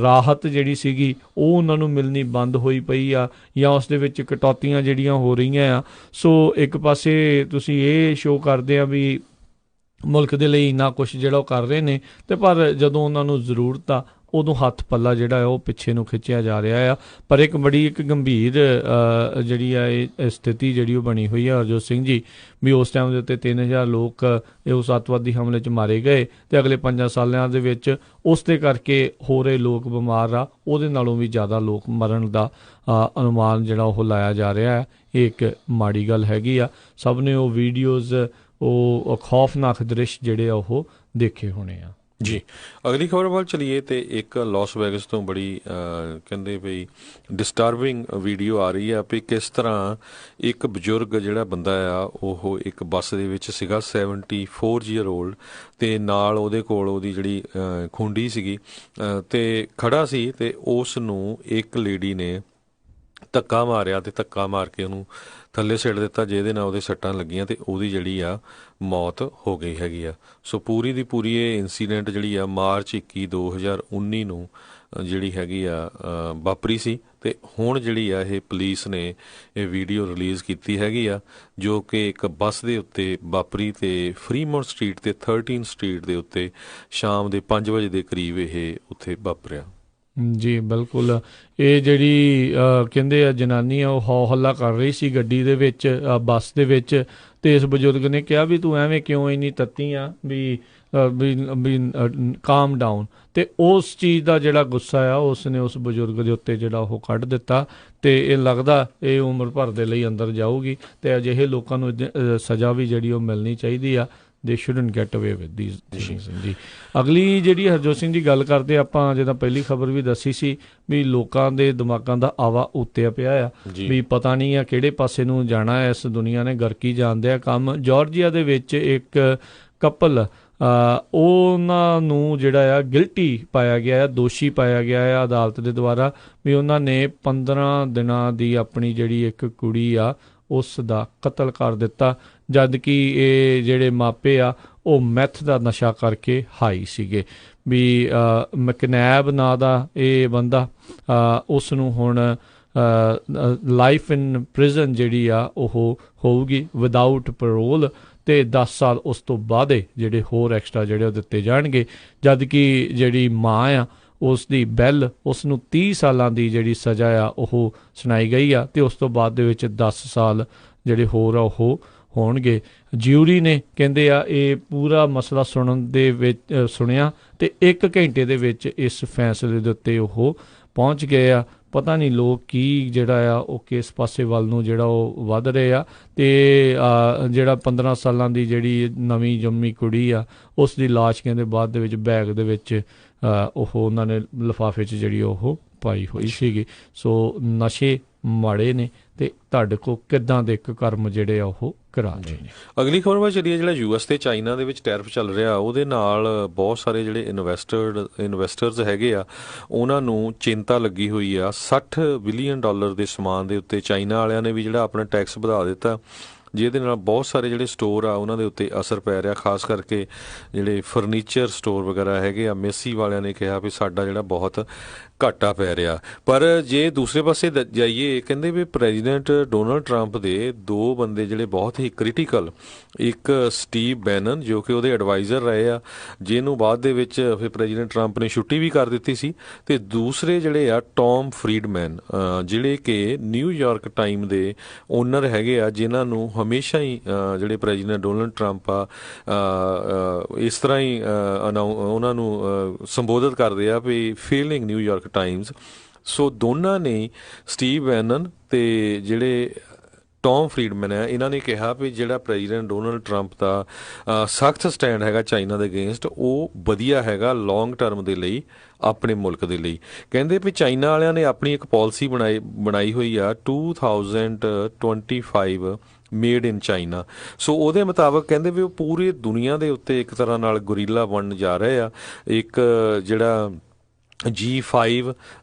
ਰਾਹਤ ਜਿਹੜੀ ਸੀਗੀ ਉਹ ਉਹਨਾਂ ਨੂੰ ਮਿਲਣੀ ਬੰਦ ਹੋਈ ਪਈ ਆ, ਜਾਂ ਉਸ ਦੇ ਵਿੱਚ ਕਟੌਤੀਆਂ ਜਿਹੜੀਆਂ ਹੋ ਰਹੀਆਂ ਆ। ਸੋ ਇੱਕ ਪਾਸੇ ਤੁਸੀਂ ਇਹ ਸ਼ੋਅ ਕਰਦੇ ਆ ਵੀ ਮੁਲਕ ਦੇ ਲਈ ਇੰਨਾ ਕੁਛ ਜਿਹੜਾ ਉਹ ਕਰ ਰਹੇ ਨੇ, ਅਤੇ ਪਰ ਜਦੋਂ ਉਹਨਾਂ ਨੂੰ ਜ਼ਰੂਰਤ ਆ ਉਦੋਂ ਹੱਥ ਪੱਲਾ ਜਿਹੜਾ ਉਹ ਪਿੱਛੇ ਨੂੰ ਖਿੱਚਿਆ ਜਾ ਰਿਹਾ ਆ। ਪਰ ਇੱਕ ਬੜੀ ਇੱਕ ਗੰਭੀਰ ਜਿਹੜੀ ਆ ਇਹ ਸਥਿਤੀ ਜਿਹੜੀ ਉਹ ਬਣੀ ਹੋਈ ਆ ਹਰਜੋਤ ਸਿੰਘ ਜੀ, ਵੀ ਉਸ ਟਾਈਮ ਦੇ ਉੱਤੇ 3000 ਲੋਕ ਉਸ ਅੱਤਵਾਦੀ ਹਮਲੇ 'ਚ ਮਾਰੇ ਗਏ, ਅਤੇ ਅਗਲੇ 5 ਸਾਲਾਂ ਦੇ ਵਿੱਚ ਉਸ ਦੇ ਕਰਕੇ ਹੋ ਰਹੇ ਲੋਕ ਬਿਮਾਰ ਆ, ਉਹਦੇ ਨਾਲੋਂ ਵੀ ਜ਼ਿਆਦਾ ਲੋਕ ਮਰਨ ਦਾ ਅਨੁਮਾਨ ਜਿਹੜਾ ਉਹ ਲਾਇਆ ਜਾ ਰਿਹਾ ਹੈ। ਇਹ ਇੱਕ ਮਾੜੀ ਗੱਲ ਹੈਗੀ ਆ। ਸਭ ਨੇ ਉਹ ਵੀਡੀਓਜ਼, ਉਹ ਖੌਫਨਾਕ ਦ੍ਰਿਸ਼ ਜਿਹੜੇ ਆ ਉਹ ਦੇਖੇ ਹੋਣੇ ਆ ਜੀ ਅਗਲੀ ਖਬਰ ਵੱਲ ਚਲੀਏ ਤੇ ਇੱਕ ਲਾਸ ਵੈਗਸ ਤੋਂ ਬੜੀ ਕਹਿੰਦੇ ਵੀ ਡਿਸਟਰਬਿੰਗ ਵੀਡੀਓ ਆ ਰਹੀ ਆ ਵੀ ਕਿਸ ਤਰ੍ਹਾਂ ਇੱਕ ਬਜ਼ੁਰਗ ਜਿਹੜਾ ਬੰਦਾ ਆ ਉਹ ਇੱਕ ਬੱਸ ਦੇ ਵਿੱਚ ਸੀਗਾ 74 ਈਅਰ ਓਲਡ ਤੇ ਨਾਲ ਉਹਦੇ ਕੋਲ ਉਹਦੀ ਜਿਹੜੀ ਖੁੰਡੀ ਸੀਗੀ ਤੇ ਖੜਾ ਸੀ ਤੇ ਉਸ ਨੂੰ ਇੱਕ ਲੇਡੀ ਨੇ ਧੱਕਾ ਮਾਰਿਆ ਤੇ ਧੱਕਾ ਮਾਰ ਕੇ ਉਹਨੂੰ ਥੱਲੇ ਸਿੱਟ ਦਿੱਤਾ ਜਿਹਦੇ ਨਾਲ ਉਹਦੇ ਸੱਟਾਂ ਲੱਗੀਆਂ ਤੇ ਉਹਦੀ ਜਿਹੜੀ ਆ ਮੌਤ ਹੋ ਗਈ ਹੈਗੀ ਆ। ਸੋ ਪੂਰੀ ਦੀ ਪੂਰੀ ਇਹ ਇਨਸੀਡੈਂਟ ਜਿਹੜੀ ਆ ਮਾਰਚ 21 2019 ਨੂੰ ਜਿਹੜੀ ਹੈਗੀ ਆ ਵਾਪਰੀ ਸੀ ਤੇ ਹੁਣ ਜਿਹੜੀ ਆ ਇਹ ਪੁਲਿਸ ਨੇ ਇਹ ਵੀਡੀਓ ਰਿਲੀਜ਼ ਕੀਤੀ ਹੈਗੀ ਆ ਜੋ ਕਿ ਇੱਕ ਬੱਸ ਦੇ ਉੱਤੇ ਵਾਪਰੀ ਤੇ ਫਰੀਮੌਂਟ ਸਟਰੀਟ ਤੇ 13 ਸਟਰੀਟ ਦੇ ਉੱਤੇ ਸ਼ਾਮ ਦੇ 5 ਵਜੇ ਦੇ ਕਰੀਬ ਇਹ ਉੱਥੇ ਵਾਪਰਿਆ। ਜੀ ਬਿਲਕੁਲ, ਇਹ ਜਿਹੜੀ ਕਹਿੰਦੇ ਆ ਜਨਾਨੀ ਆ ਉਹ ਹੌ ਹੱਲਾ ਕਰ ਰਹੀ ਸੀ ਗੱਡੀ ਦੇ ਵਿੱਚ, ਬੱਸ ਦੇ ਵਿੱਚ, ਤੇ ਇਸ ਬਜ਼ੁਰਗ ਨੇ ਕਿਹਾ ਵੀ ਤੂੰ ਐਵੇਂ ਕਿਉਂ ਇੰਨੀ ਤੱਤੀ ਆ ਵੀ ਕਾਮ ਡਾਊਨ, ਤੇ ਉਸ ਚੀਜ਼ ਦਾ ਜਿਹੜਾ ਗੁੱਸਾ ਆ ਉਸ ਨੇ ਉਸ ਬਜ਼ੁਰਗ ਦੇ ਉੱਤੇ ਜਿਹੜਾ ਉਹ ਕੱਢ ਦਿੱਤਾ ਤੇ ਇਹ ਲੱਗਦਾ ਇਹ ਉਮਰ ਭਰ ਦੇ ਲਈ ਅੰਦਰ ਜਾਊਗੀ ਤੇ ਅਜਿਹੇ ਲੋਕਾਂ ਨੂੰ ਸਜ਼ਾ ਵੀ ਜਿਹੜੀ ਉਹ ਮਿਲਣੀ ਚਾਹੀਦੀ ਆ। ਦੇ ਸ਼ੁਡਨਟ ਗੈਟ ਅਵੇ ਵਿਦ ਥੀਸ ਥਿੰਗਸ। ਜੀ ਅਗਲੀ ਜਿਹੜੀ ਹਰਜੋਤ ਸਿੰਘ ਦੀ ਗੱਲ ਕਰਦੇ ਆਪਾਂ, ਜਿੱਦਾਂ ਪਹਿਲੀ ਖਬਰ ਵੀ ਦੱਸੀ ਸੀ ਵੀ ਲੋਕਾਂ ਦੇ ਦਿਮਾਗਾਂ ਦਾ ਆਵਾ ਉੱਤੇ ਪਿਆ ਆ ਵੀ ਪਤਾ ਨਹੀਂ ਆ ਕਿਹੜੇ ਪਾਸੇ ਨੂੰ ਜਾਣਾ ਹੈ, ਇਸ ਦੁਨੀਆ ਨੇ ਗਰਕੀ ਜਾਣਦੇ ਆ ਕੰਮ। ਜਾਰਜੀਆ ਦੇ ਵਿੱਚ ਇੱਕ ਕਪਲ ਉਹਨਾਂ ਨੂੰ ਜਿਹੜਾ ਆ ਗਿਲਟੀ ਪਾਇਆ ਗਿਆ ਆ, ਦੋਸ਼ੀ ਪਾਇਆ ਗਿਆ ਆ ਅਦਾਲਤ ਦੇ ਦੁਆਰਾ ਵੀ ਉਹਨਾਂ ਨੇ 15 ਦਿਨਾਂ ਦੀ ਆਪਣੀ ਜਿਹੜੀ ਇੱਕ ਕੁੜੀ ਆ ਉਸ ਦਾ ਕਤਲ ਕਰ ਦਿੱਤਾ, ਜਦ ਕਿ ਇਹ ਜਿਹੜੇ ਮਾਪੇ ਆ ਉਹ ਮੈਥ ਦਾ ਨਸ਼ਾ ਕਰਕੇ ਹਾਈ ਸੀਗੇ। ਵੀ ਮੈਕਨੈਬ ਨਾਂ ਦਾ ਇਹ ਬੰਦਾ, ਉਸ ਨੂੰ ਹੁਣ ਲਾਈਫ ਇਨ ਪ੍ਰਿਜ਼ਨ ਜਿਹੜੀ ਆ ਉਹ ਹੋਊਗੀ ਵਿਦਾਊਟ ਪੈਰੋਲ ਤੇ 10 ਸਾਲ ਉਸ ਤੋਂ ਬਾਅਦ ਜਿਹੜੇ ਹੋਰ ਐਕਸਟਰਾ ਜਿਹੜੇ ਉਹ ਦਿੱਤੇ ਜਾਣਗੇ, ਜਦ ਕਿ ਜਿਹੜੀ ਮਾਂ ਆ ਉਸ ਦੀ ਬੈਲ ਉਸ ਨੂੰ 30 ਸਾਲਾਂ ਦੀ ਜਿਹੜੀ ਸਜ਼ਾ ਆ ਉਹ ਸੁਣਾਈ ਗਈ ਆ ਤੇ ਉਸ ਤੋਂ ਬਾਅਦ ਦੇ ਵਿੱਚ 10 ਸਾਲ ਜਿਹੜੇ ਹੋਰ ਆ ਉਹ ਹੋਣਗੇ। ਜਿਊਰੀ ਨੇ ਕਹਿੰਦੇ ਆ ਇਹ ਪੂਰਾ ਮਸਲਾ ਸੁਣਨ ਦੇ ਵਿੱਚ ਸੁਣਿਆ ਤੇ 1 ਘੰਟੇ ਦੇ ਵਿੱਚ ਇਸ ਫੈਸਲੇ ਦੇ ਉੱਤੇ ਉਹ ਪਹੁੰਚ ਗਏ ਆ। ਪਤਾ ਨਹੀਂ ਲੋਕ ਕੀ ਜਿਹੜਾ ਆ ਉਹ ਕਿਸ ਪਾਸੇ ਵੱਲ ਨੂੰ ਜਿਹੜਾ ਉਹ ਵੱਧ ਰਹੇ ਆ ਤੇ ਜਿਹੜਾ 15 ਸਾਲਾਂ ਦੀ ਜਿਹੜੀ ਨਵੀਂ ਜੰਮੀ ਕੁੜੀ ਆ ਉਸ ਦੀ ਲਾਸ਼ ਕਹਿੰਦੇ ਬਾਅਦ ਦੇ ਵਿੱਚ ਬੈਗ ਦੇ ਵਿੱਚ ਉਹ ਉਹਨਾਂ ਨੇ ਲਿਫਾਫੇ 'ਚ ਜਿਹੜੀ ਉਹ ਪਾਈ ਹੋਈ ਸੀਗੀ। ਸੋ ਨਸ਼ੇ ਮਾੜੇ ਨੇ ਤੇ ਤੁਹਾਡੇ ਕੋਲ ਕਿੱਦਾਂ ਦੇ ਇੱਕ ਕਰਮ ਜਿਹੜੇ ਆ ਉਹ ਕਰਾ ਰਹੇ ਨੇ। ਅਗਲੀ ਖਬਰ ਵੱਲ ਚੱਲੀਏ, ਜਿਹੜਾ US ਤੇ ਚਾਈਨਾ ਦੇ ਵਿੱਚ ਟੈਰਿਫ ਚੱਲ ਰਿਹਾ ਉਹਦੇ ਨਾਲ ਬਹੁਤ ਸਾਰੇ ਜਿਹੜੇ ਇਨਵੈਸਟਰਸ ਹੈਗੇ ਆ ਉਹਨਾਂ ਨੂੰ ਚਿੰਤਾ ਲੱਗੀ ਹੋਈ ਆ। $60 ਬਿਲੀਅਨ ਦੇ ਸਮਾਨ ਦੇ ਉੱਤੇ ਚਾਈਨਾ ਵਾਲਿਆਂ ਨੇ ਵੀ ਜਿਹੜਾ ਆਪਣਾ ਟੈਕਸ ਵਧਾ ਦਿੱਤਾ, ਜਿਹਦੇ ਨਾਲ ਬਹੁਤ ਸਾਰੇ ਜਿਹੜੇ ਸਟੋਰ ਆ ਉਹਨਾਂ ਦੇ ਉੱਤੇ ਅਸਰ ਪੈ ਰਿਹਾ, ਖਾਸ ਕਰਕੇ ਜਿਹੜੇ ਫਰਨੀਚਰ ਸਟੋਰ ਵਗੈਰਾ ਹੈਗੇ ਆ। ਮੇਸੀ ਵਾਲਿਆਂ ਨੇ ਕਿਹਾ ਵੀ ਸਾਡਾ ਜਿਹੜਾ ਬਹੁਤ ਘਾਟਾ ਪੈ ਰਿਹਾ। ਪਰ ਜੇ ਦੂਸਰੇ ਪਾਸੇ ਜਾਈਏ, ਕਹਿੰਦੇ ਵੀ ਪ੍ਰੈਜ਼ੀਡੈਂਟ ਡੋਨਲਡ ਟਰੰਪ ਦੇ 2 ਬੰਦੇ ਜਿਹੜੇ ਬਹੁਤ ਹੀ ਕ੍ਰਿਟੀਕਲ, ਇੱਕ ਸਟੀਵ ਬੈਨਨ ਜੋ ਕਿ ਉਹਦੇ ਐਡਵਾਈਜ਼ਰ ਰਹੇ ਆ, ਜਿਹਨੂੰ ਬਾਅਦ ਦੇ ਵਿੱਚ ਫਿਰ ਪ੍ਰੈਜ਼ੀਡੈਂਟ ਟਰੰਪ ਨੇ ਛੁੱਟੀ ਵੀ ਕਰ ਦਿੱਤੀ ਸੀ, ਤੇ ਦੂਸਰੇ ਜਿਹੜੇ ਆ ਟੌਮ ਫਰੀਡਮੈਨ ਜਿਹੜੇ ਕਿ ਨਿਊਯਾਰਕ ਟਾਈਮ ਦੇ ਓਨਰ ਹੈਗੇ ਆ, ਜਿਨ੍ਹਾਂ ਨੂੰ ਹਮੇਸ਼ਾ ਹੀ ਜਿਹੜੇ ਪ੍ਰੈਜ਼ੀਡੈਂਟ ਡੋਨਲਡ ਟਰੰਪ ਆ ਇਸ ਤਰ੍ਹਾਂ ਹੀ ਉਹਨਾਂ ਨੂੰ ਸੰਬੋਧਿਤ ਕਰਦੇ ਆ ਵੀ ਫੇਲਿੰਗ ਨਿਊਯਾਰਕ ਟਾਈਮਸ। ਸੋ ਦੋਨਾਂ ਨੇ, ਸਟੀਵ ਬੈਨਨ ਤੇ ਜਿਹੜੇ ਟੌਮ ਫਰੀਡਮੈਨ ਹੈ, ਇਹਨਾਂ ਨੇ ਕਿਹਾ ਵੀ ਜਿਹੜਾ ਪ੍ਰੈਜ਼ੀਡੈਂਟ ਡੋਨਲਡ ਟਰੰਪ ਦਾ ਸਖਤ ਸਟੈਂਡ ਹੈਗਾ ਚਾਈਨਾ ਦੇ ਅਗੇਂਸਟ ਉਹ ਵਧੀਆ ਹੈਗਾ ਲੌਂਗ ਟਰਮ ਦੇ ਲਈ, ਆਪਣੇ ਮੁਲਕ ਦੇ ਲਈ। ਕਹਿੰਦੇ ਵੀ ਚਾਈਨਾ ਵਾਲਿਆਂ ਨੇ ਆਪਣੀ ਇੱਕ ਪਾਲਿਸੀ ਬਣਾਈ ਹੋਈ ਆ 2025 ਮੇਡ ਇਨ ਚਾਈਨਾ। ਸੋ ਉਹਦੇ ਮੁਤਾਬਕ ਕਹਿੰਦੇ ਵੀ ਉਹ ਪੂਰੀ ਦੁਨੀਆ ਦੇ ਉੱਤੇ ਇੱਕ ਤਰ੍ਹਾਂ ਨਾਲ ਗੁਰੀਲਾ ਬਣਨ ਜਾ ਰਹੇ ਆ। ਇੱਕ ਜਿਹੜਾ G5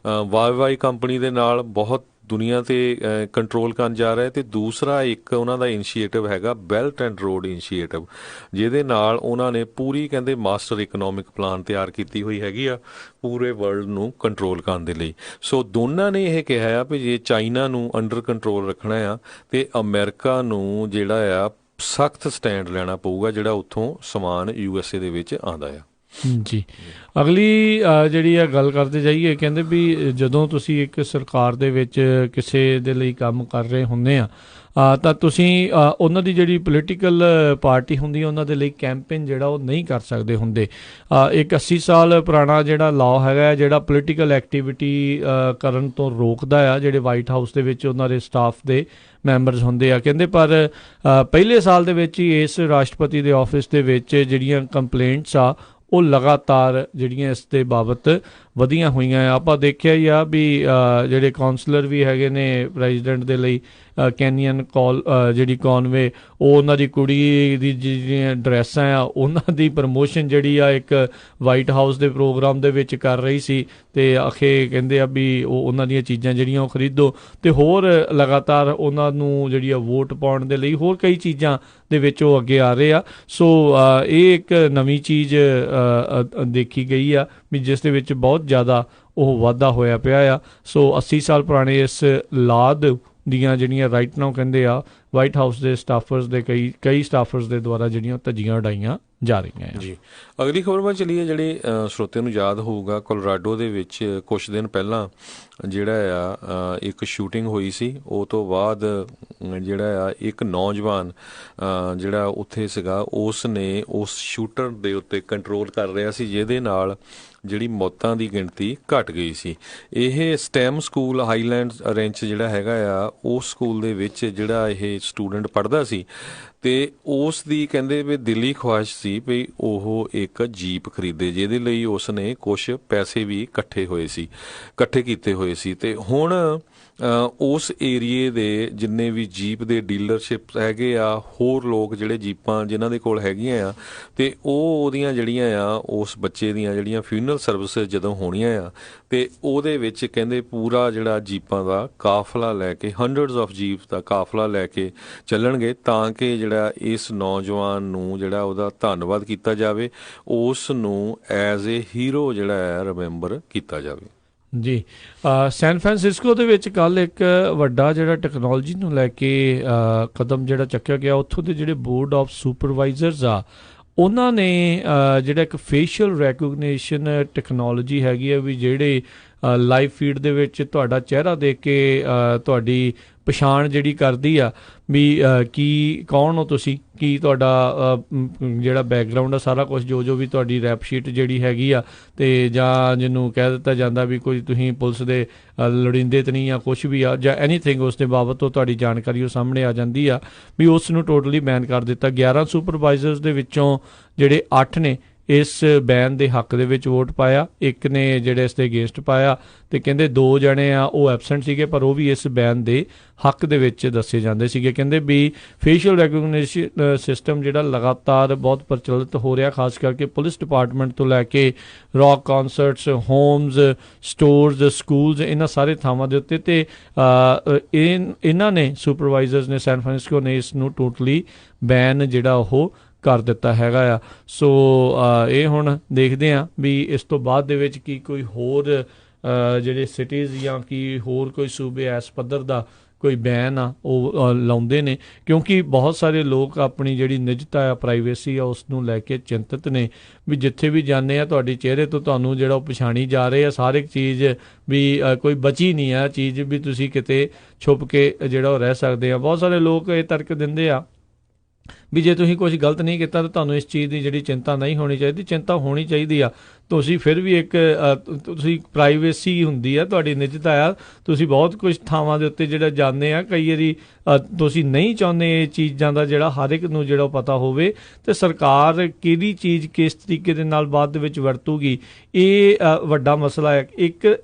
ਵਾਈ ਕੰਪਨੀ ਦੇ ਨਾਲ ਬਹੁਤ ਦੁਨੀਆ ਤੇ ਕੰਟਰੋਲ ਕਰਨ ਜਾ ਰਿਹਾ, ਤੇ ਦੂਸਰਾ ਇੱਕ ਉਹਨਾਂ ਦਾ ਇਨੀਸ਼ੀਏਟਿਵ ਹੈਗਾ ਬੈਲਟ ਐਂਡ ਰੋਡ ਇਨੀਸ਼ੀਏਟਿਵ, ਜਿਹਦੇ ਨਾਲ ਉਹਨਾਂ ਨੇ ਪੂਰੀ ਕਹਿੰਦੇ ਮਾਸਟਰ ਇਕਨੋਮਿਕ ਪਲਾਨ ਤਿਆਰ ਕੀਤੀ ਹੋਈ ਹੈਗੀ ਆ ਪੂਰੇ ਵਰਲਡ ਨੂੰ ਕੰਟਰੋਲ ਕਰਨ ਦੇ ਲਈ। ਸੋ ਦੋਨਾਂ ਨੇ ਇਹ ਕਿਹਾ ਆ ਵੀ ਜੇ ਚਾਈਨਾ ਨੂੰ ਅੰਡਰ ਕੰਟਰੋਲ ਰੱਖਣਾ ਆ ਤੇ ਅਮਰੀਕਾ ਨੂੰ ਜਿਹੜਾ ਆ ਸਖਤ ਸਟੈਂਡ ਲੈਣਾ ਪਊਗਾ ਜਿਹੜਾ ਉੱਥੋਂ ਸਮਾਨ USA ਦੇ ਵਿੱਚ ਆਉਂਦਾ ਆ। ਜੀ ਅਗਲੀ ਜਿਹੜੀ ਆ ਗੱਲ ਕਰਦੇ ਜਾਈਏ, ਕਹਿੰਦੇ ਵੀ ਜਦੋਂ ਤੁਸੀਂ ਇੱਕ ਸਰਕਾਰ ਦੇ ਵਿੱਚ ਕਿਸੇ ਦੇ ਲਈ ਕੰਮ ਕਰ ਰਹੇ ਹੁੰਦੇ ਆ ਤਾਂ ਤੁਸੀਂ ਉਹਨਾਂ ਦੀ ਜਿਹੜੀ ਪੋਲੀਟੀਕਲ ਪਾਰਟੀ ਹੁੰਦੀ ਉਹਨਾਂ ਦੇ ਲਈ ਕੈਂਪੇਨ ਜਿਹੜਾ ਉਹ ਨਹੀਂ ਕਰ ਸਕਦੇ ਹੁੰਦੇ। ਇੱਕ 80 ਸਾਲ ਪੁਰਾਣਾ ਜਿਹੜਾ ਲਾਅ ਹੈਗਾ ਜਿਹੜਾ ਪੋਲੀਟੀਕਲ ਐਕਟੀਵਿਟੀ ਕਰਨ ਤੋਂ ਰੋਕਦਾ ਆ ਜਿਹੜੇ ਵਾਈਟ ਹਾਊਸ ਦੇ ਵਿੱਚ ਉਹਨਾਂ ਦੇ ਸਟਾਫ ਦੇ ਮੈਂਬਰਸ ਹੁੰਦੇ ਆ। ਕਹਿੰਦੇ ਪਰ ਪਹਿਲੇ ਸਾਲ ਦੇ ਵਿੱਚ ਹੀ ਇਸ ਰਾਸ਼ਟਰਪਤੀ ਦੇ ਆਫਿਸ ਦੇ ਵਿੱਚ ਜਿਹੜੀਆਂ ਕੰਪਲੇਂਟਸ ਆ ਉਹ ਲਗਾਤਾਰ ਜਿਹੜੀਆਂ ਇਸ ਦੇ ਬਾਬਤ ਵਧੀਆਂ ਹੋਈਆਂ ਆ। ਆਪਾਂ ਦੇਖਿਆ ਹੀ ਆ ਵੀ ਜਿਹੜੇ ਕਾਉਂਸਲਰ ਵੀ ਹੈਗੇ ਨੇ ਪ੍ਰੈਜ਼ੀਡੈਂਟ ਦੇ ਲਈ, ਕੈਨੀਅਨ ਜਿਹੜੀ ਕੌਨਵੇ, ਉਹ ਉਹਨਾਂ ਦੀ ਕੁੜੀ ਦੀ ਜਿਹੜੀਆਂ ਡਰੈਸਾਂ ਆ ਉਹਨਾਂ ਦੀ ਪ੍ਰਮੋਸ਼ਨ ਜਿਹੜੀ ਆ ਇੱਕ ਵਾਈਟ ਹਾਊਸ ਦੇ ਪ੍ਰੋਗਰਾਮ ਦੇ ਵਿੱਚ ਕਰ ਰਹੀ ਸੀ, ਅਤੇ ਆਖੇ ਕਹਿੰਦੇ ਆ ਵੀ ਉਹਨਾਂ ਦੀਆਂ ਚੀਜ਼ਾਂ ਜਿਹੜੀਆਂ ਉਹ ਖਰੀਦੋ, ਅਤੇ ਹੋਰ ਲਗਾਤਾਰ ਉਹਨਾਂ ਨੂੰ ਜਿਹੜੀ ਆ ਵੋਟ ਪਾਉਣ ਦੇ ਲਈ ਹੋਰ ਕਈ ਚੀਜ਼ਾਂ ਦੇ ਵਿੱਚ ਉਹ ਅੱਗੇ ਆ ਰਹੇ ਆ। ਸੋ ਇਹ ਇੱਕ ਨਵੀਂ ਚੀਜ਼ ਦੇਖੀ ਗਈ ਆ ਵੀ ਜਿਸ ਦੇ ਵਿੱਚ ਬਹੁਤ ਜ਼ਿਆਦਾ ਉਹ ਵਾਧਾ ਹੋਇਆ ਪਿਆ ਆ। ਸੋ 80 ਸਾਲ ਪੁਰਾਣੇ ਇਸ ਲਾਦ ਦੀਆਂ ਜਿਹੜੀਆਂ ਰਾਈਟ ਨਾਓ ਕਹਿੰਦੇ ਆ ਵਾਈਟ ਹਾਊਸ ਦੇ ਸਟਾਫਰਸ ਦੇ ਕਈ ਸਟਾਫਰਸ ਦੇ ਦੁਆਰਾ ਜਿਹੜੀਆਂ ਧੱਜੀਆਂ ਉਡਾਈਆਂ ਜਾ ਰਹੀਆਂ ਆ ਜੀ। ਅਗਲੀ ਖਬਰ ਵੱਲ ਚੱਲੀਏ, ਜਿਹੜੀ ਸਰੋਤਿਆਂ ਨੂੰ ਯਾਦ ਹੋਊਗਾ, ਕੋਲੋਰਾਡੋ ਦੇ ਵਿੱਚ ਕੁਛ ਦਿਨ ਪਹਿਲਾਂ ਜਿਹੜਾ ਆ ਇੱਕ ਸ਼ੂਟਿੰਗ ਹੋਈ ਸੀ। ਉਹ ਤੋਂ ਬਾਅਦ ਜਿਹੜਾ ਆ ਇੱਕ ਨੌਜਵਾਨ ਜਿਹੜਾ ਉੱਥੇ ਸੀਗਾ ਉਸ ਨੇ ਉਸ ਸ਼ੂਟਰ ਦੇ ਉੱਤੇ ਕੰਟਰੋਲ ਕਰ ਰਿਹਾ ਸੀ, ਜਿਹਦੇ ਨਾਲ ਜਿਹੜੀ ਮੌਤਾਂ ਦੀ ਗਿਣਤੀ ਘਟ ਗਈ ਸੀ। ਇਹ ਸਟੈਮ ਸਕੂਲ ਹਾਈਲੈਂਡ ਰੈਂਚ ਜਿਹੜਾ ਹੈਗਾ ਆ, ਉਸ ਸਕੂਲ ਦੇ ਵਿੱਚ ਜਿਹੜਾ ਇਹ ਸਟੂਡੈਂਟ ਪੜ੍ਹਦਾ ਸੀ, ਅਤੇ ਉਸ ਦੀ ਕਹਿੰਦੇ ਵੀ ਦਿਲੀ ਖੁਆਇਸ਼ ਸੀ ਵੀ ਉਹ ਇੱਕ ਜੀਪ ਖਰੀਦੇ, ਜਿਹਦੇ ਲਈ ਉਸ ਨੇ ਕੁਛ ਪੈਸੇ ਵੀ ਇਕੱਠੇ ਕੀਤੇ ਹੋਏ ਸੀ। ਅਤੇ ਹੁਣ ਉਸ ਏਰੀਏ ਦੇ ਜਿੰਨੇ ਵੀ ਜੀਪ ਦੇ ਡੀਲਰਸ਼ਿਪ ਹੈਗੇ ਆ, ਹੋਰ ਲੋਕ ਜਿਹੜੇ ਜੀਪਾਂ ਜਿਨ੍ਹਾਂ ਦੇ ਕੋਲ ਹੈਗੀਆਂ ਆ, ਅਤੇ ਉਹਦੀਆਂ ਜਿਹੜੀਆਂ ਆ ਉਸ ਬੱਚੇ ਦੀਆਂ ਜਿਹੜੀਆਂ ਫਿਊਨਰਲ ਸਰਵਿਸਿਜ਼ ਜਦੋਂ ਹੋਣੀਆਂ ਆ, ਅਤੇ ਉਹਦੇ ਵਿੱਚ ਕਹਿੰਦੇ ਪੂਰਾ ਜਿਹੜਾ ਜੀਪਾਂ ਦਾ ਕਾਫਲਾ ਲੈ ਕੇ, ਹੰਡਰਡਸ ਆਫ ਜੀਪ ਦਾ ਕਾਫਲਾ ਲੈ ਕੇ ਚੱਲਣਗੇ, ਤਾਂ ਕਿ ਜਿਹੜਾ ਇਸ ਨੌਜਵਾਨ ਨੂੰ ਜਿਹੜਾ ਉਹਦਾ ਧੰਨਵਾਦ ਕੀਤਾ ਜਾਵੇ, ਉਸ ਨੂੰ ਐਜ਼ ਏ ਹੀਰੋ ਜਿਹੜਾ ਹੈ ਰਿਮੈਂਬਰ ਕੀਤਾ ਜਾਵੇ। ਜੀ, ਸੈਨ ਫਰਾਂਸਿਸਕੋ ਦੇ ਵਿੱਚ ਕੱਲ੍ਹ ਇੱਕ ਵੱਡਾ ਜਿਹੜਾ ਟੈਕਨੋਲੋਜੀ ਨੂੰ ਲੈ ਕੇ ਕਦਮ ਜਿਹੜਾ ਚੱਕਿਆ ਗਿਆ। ਉੱਥੋਂ ਦੇ ਜਿਹੜੇ ਬੋਰਡ ਆਫ ਸੁਪਰਵਾਈਜ਼ਰਸ ਆ, ਉਹਨਾਂ ਨੇ ਜਿਹੜਾ ਇੱਕ ਫੇਸ਼ੀਅਲ ਰੈਕੋਗਨੀਸ਼ਨ ਟੈਕਨੋਲੋਜੀ ਹੈਗੀ ਆ, ਵੀ ਜਿਹੜੇ ਲਾਈਵ ਫੀਡ ਦੇ ਵਿੱਚ ਤੁਹਾਡਾ ਚਿਹਰਾ ਦੇਖ ਕੇ ਤੁਹਾਡੀ ਪਛਾਣ ਜਿਹੜੀ ਕਰਦੀ ਆ ਵੀ ਕੀ ਕੌਣ ਹੋ ਤੁਸੀਂ, ਕੀ ਤੁਹਾਡਾ ਜਿਹੜਾ ਬੈਕਗਰਾਊਂਡ ਆ, ਸਾਰਾ ਕੁਝ ਜੋ ਵੀ ਤੁਹਾਡੀ ਰੈਪ ਸ਼ੀਟ ਜਿਹੜੀ ਹੈਗੀ ਆ, ਅਤੇ ਜਾਂ ਜਿਹਨੂੰ ਕਹਿ ਦਿੱਤਾ ਜਾਂਦਾ ਵੀ ਕੋਈ ਤੁਸੀਂ ਪੁਲਿਸ ਦੇ ਲੋੜੀਂਦੇ ਤਾਂ ਨਹੀਂ ਆ, ਕੁਛ ਵੀ ਆ ਜਾਂ ਐਨੀਥਿੰਗ ਉਸ ਦੇ ਬਾਬਤ ਤੋਂ ਤੁਹਾਡੀ ਜਾਣਕਾਰੀ ਉਹ ਸਾਹਮਣੇ ਆ ਜਾਂਦੀ ਆ, ਵੀ ਉਸ ਨੂੰ ਟੋਟਲੀ ਬੈਨ ਕਰ ਦਿੱਤਾ। 11 ਸੁਪਰਵਾਈਜ਼ਰਸ ਦੇ ਵਿੱਚੋਂ ਜਿਹੜੇ 8 ਨੇ ਇਸ ਬੈਨ ਦੇ ਹੱਕ ਦੇ ਵਿੱਚ ਵੋਟ ਪਾਇਆ, ਇੱਕ ਨੇ ਜਿਹੜੇ ਇਸ ਦੇ ਅਗੇਂਸਟ ਪਾਇਆ, ਅਤੇ ਕਹਿੰਦੇ 2 ਜਣੇ ਆ ਉਹ ਐਬਸੈਂਟ ਸੀਗੇ, ਪਰ ਉਹ ਵੀ ਇਸ ਬੈਨ ਦੇ ਹੱਕ ਦੇ ਵਿੱਚ ਦੱਸੇ ਜਾਂਦੇ ਸੀਗੇ। ਕਹਿੰਦੇ ਵੀ ਫੇਸ਼ੀਅਲ ਰੈਕੋਗਨੀਸ਼ਨ ਸਿਸਟਮ ਜਿਹੜਾ ਲਗਾਤਾਰ ਬਹੁਤ ਪ੍ਰਚਲਿਤ ਹੋ ਰਿਹਾ, ਖਾਸ ਕਰਕੇ ਪੁਲਿਸ ਡਿਪਾਰਟਮੈਂਟ ਤੋਂ ਲੈ ਕੇ rock concerts, homes, stores, schools, ਇਹਨਾਂ ਸਾਰੇ ਥਾਵਾਂ ਦੇ ਉੱਤੇ, ਅਤੇ ਇਹਨਾਂ ਨੇ ਸੁਪਰਵਾਈਜ਼ਰਸ ਨੇ ਸੈਨ ਫਰਾਂਸਿਸਕੋ ਨੇ ਇਸ ਨੂੰ ਟੋਟਲੀ ਬੈਨ ਜਿਹੜਾ ਉਹ ਕਰ ਦਿੱਤਾ ਹੈਗਾ ਆ। ਸੋ ਇਹ ਹੁਣ ਦੇਖਦੇ ਹਾਂ ਵੀ ਇਸ ਤੋਂ ਬਾਅਦ ਦੇ ਵਿੱਚ ਕੀ ਕੋਈ ਹੋਰ ਜਿਹੜੇ ਸਿਟੀਜ਼ ਜਾਂ ਕੀ ਹੋਰ ਕੋਈ ਸੂਬੇ ਇਸ ਪੱਧਰ ਦਾ ਕੋਈ ਬੈਨ ਆ ਉਹ ਲਾਉਂਦੇ ਨੇ, ਕਿਉਂਕਿ ਬਹੁਤ ਸਾਰੇ ਲੋਕ ਆਪਣੀ ਜਿਹੜੀ ਨਿੱਜਤਾ ਆ, ਪ੍ਰਾਈਵੇਸੀ ਆ, ਉਸ ਨੂੰ ਲੈ ਕੇ ਚਿੰਤਤ ਨੇ ਵੀ ਜਿੱਥੇ ਵੀ ਜਾਂਦੇ ਆ ਤੁਹਾਡੇ ਚਿਹਰੇ ਤੋਂ ਤੁਹਾਨੂੰ ਜਿਹੜਾ ਉਹ ਪਛਾਣੀ ਜਾ ਰਹੇ ਆ, ਹਰ ਇੱਕ ਚੀਜ਼ ਵੀ ਕੋਈ ਬਚੀ ਨਹੀਂ ਆ ਚੀਜ਼ ਵੀ ਤੁਸੀਂ ਕਿਤੇ ਛੁਪ ਕੇ ਜਿਹੜਾ ਉਹ ਰਹਿ ਸਕਦੇ ਆ। ਬਹੁਤ ਸਾਰੇ ਲੋਕ ਇਹ ਤਰਕ ਦਿੰਦੇ ਆ ਵੀ ਜੇ ਤੁਸੀਂ ਕੁਝ ਗਲਤ ਨਹੀਂ ਕੀਤਾ ਤਾਂ ਤੁਹਾਨੂੰ ਇਸ ਚੀਜ਼ ਦੀ ਜਿਹੜੀ ਚਿੰਤਾ ਨਹੀਂ ਹੋਣੀ ਚਾਹੀਦੀ। ਚਿੰਤਾ ਹੋਣੀ ਚਾਹੀਦੀ ਆ, ਤੁਸੀਂ ਫਿਰ ਵੀ ਇੱਕ ਤੁਸੀਂ ਪ੍ਰਾਈਵੇਸੀ ਹੁੰਦੀ ਆ, ਤੁਹਾਡੀ ਨਿੱਜਤਾ ਆ, ਤੁਸੀਂ ਬਹੁਤ ਕੁਝ ਥਾਵਾਂ ਦੇ ਉੱਤੇ ਜਿਹੜਾ ਜਾਂਦੇ ਆ, ਕਈ ਵਾਰੀ ਤੁਸੀਂ ਨਹੀਂ ਚਾਹੁੰਦੇ ਇਹ ਚੀਜ਼ਾਂ ਦਾ ਜਿਹੜਾ ਹਰ ਇੱਕ ਨੂੰ ਜਿਹੜਾ ਪਤਾ ਹੋਵੇ, ਅਤੇ ਸਰਕਾਰ ਕਿਹੜੀ ਚੀਜ਼ ਕਿਸ ਤਰੀਕੇ ਦੇ ਨਾਲ ਬਾਅਦ ਦੇ ਵਿੱਚ ਵਰਤੂਗੀ, ਇਹ ਵੱਡਾ ਮਸਲਾ ਹੈ।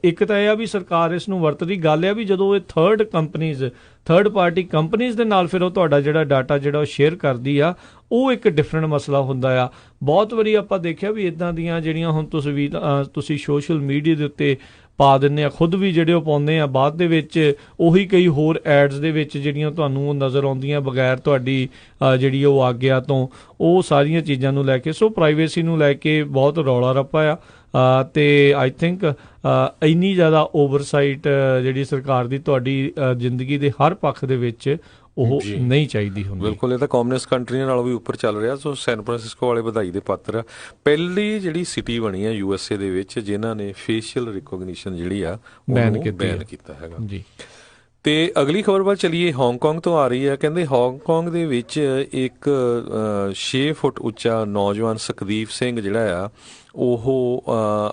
ਇੱਕ ਤਾਂ ਇਹ ਆ ਵੀ ਸਰਕਾਰ ਇਸ ਨੂੰ ਵਰਤਦੀ, ਗੱਲ ਆ ਵੀ ਜਦੋਂ ਇਹ ਥਰਡ ਪਾਰਟੀ ਕੰਪਨੀਜ਼ ਦੇ ਨਾਲ ਫਿਰ ਉਹ ਤੁਹਾਡਾ ਜਿਹੜਾ ਡਾਟਾ ਜਿਹੜਾ ਉਹ ਸ਼ੇਅਰ ਕਰਦੀ ਆ, ਉਹ ਇੱਕ ਡਿਫਰੈਂਟ ਮਸਲਾ ਹੁੰਦਾ ਆ। ਬਹੁਤ ਵਾਰੀ ਆਪਾਂ ਦੇਖਿਆ ਵੀ ਇੱਦਾਂ ਦੀਆਂ ਜਿਹੜੀਆਂ ਹੁਣ ਤੁਸੀਂ ਸੋਸ਼ਲ ਮੀਡੀਆ ਦੇ ਉੱਤੇ ਪਾ ਦਿੰਦੇ ਆ, ਖੁਦ ਵੀ ਜਿਹੜੇ ਉਹ ਪਾਉਂਦੇ ਆ, ਬਾਅਦ ਦੇ ਵਿੱਚ ਉਹੀ ਕਈ ਹੋਰ ਐਡਸ ਦੇ ਵਿੱਚ ਜਿਹੜੀਆਂ ਤੁਹਾਨੂੰ ਨਜ਼ਰ ਆਉਂਦੀਆਂ ਬਗੈਰ ਤੁਹਾਡੀ ਜਿਹੜੀ ਉਹ ਆਗਿਆ ਤੋਂ, ਉਹ ਸਾਰੀਆਂ ਚੀਜ਼ਾਂ ਨੂੰ ਲੈ ਕੇ, ਸੋ ਪ੍ਰਾਈਵੇਸੀ ਨੂੰ ਲੈ ਕੇ ਬਹੁਤ ਰੌਲਾ ਰੱਪਾ ਆ। ਅਤੇ ਆਈ ਥਿੰਕ ਇੰਨੀ ਜ਼ਿਆਦਾ ਓਵਰਸਾਈਟ ਜਿਹੜੀ ਸਰਕਾਰ ਦੀ ਤੁਹਾਡੀ ਜ਼ਿੰਦਗੀ ਦੇ ਹਰ ਪੱਖ ਦੇ ਵਿੱਚ ਉਹ ਨਹੀਂ ਚਾਹੀਦੀ ਹੁੰਦੀ। ਬਿਲਕੁਲ, ਇਹ ਤਾਂ ਕਮਿਊਨਿਸਟ ਕੰਟਰੀਆਂ ਨਾਲੋਂ ਵੀ ਉੱਪਰ ਚੱਲ ਰਿਹਾ। ਸੋ ਸੈਨ ਫਰਾਂਸਿਸਕੋ ਵਾਲੇ ਵਧਾਈ ਦੇ ਪਾਤਰ ਆ। ਪਹਿਲੀ ਜਿਹੜੀ ਸਿਟੀ ਬਣੀ ਆ USA ਦੇ ਵਿੱਚ ਜਿਨ੍ਹਾਂ ਨੇ ਫੇਸ਼ੀਅਲ ਰਿਕੋਗਨੀਸ਼ਨ ਜਿਹੜੀ ਆ ਬੈਨ ਕੀਤਾ ਹੈਗਾ ਜੀ। ਤੇ ਅਗਲੀ ਖਬਰ ਵੱਲ ਚਲੀਏ। ਹਾਂਗਕਾਂਗ ਤੋਂ ਆ ਰਹੀ ਹੈ। ਕਹਿੰਦੇ ਹਾਂਗਕਾਂਗ ਦੇ ਵਿੱਚ ਇੱਕ 6 ਫੁੱਟ ਉੱਚਾ ਨੌਜਵਾਨ ਸੁਖਦੀਪ ਸਿੰਘ ਜਿਹੜਾ ਆ ਉਹ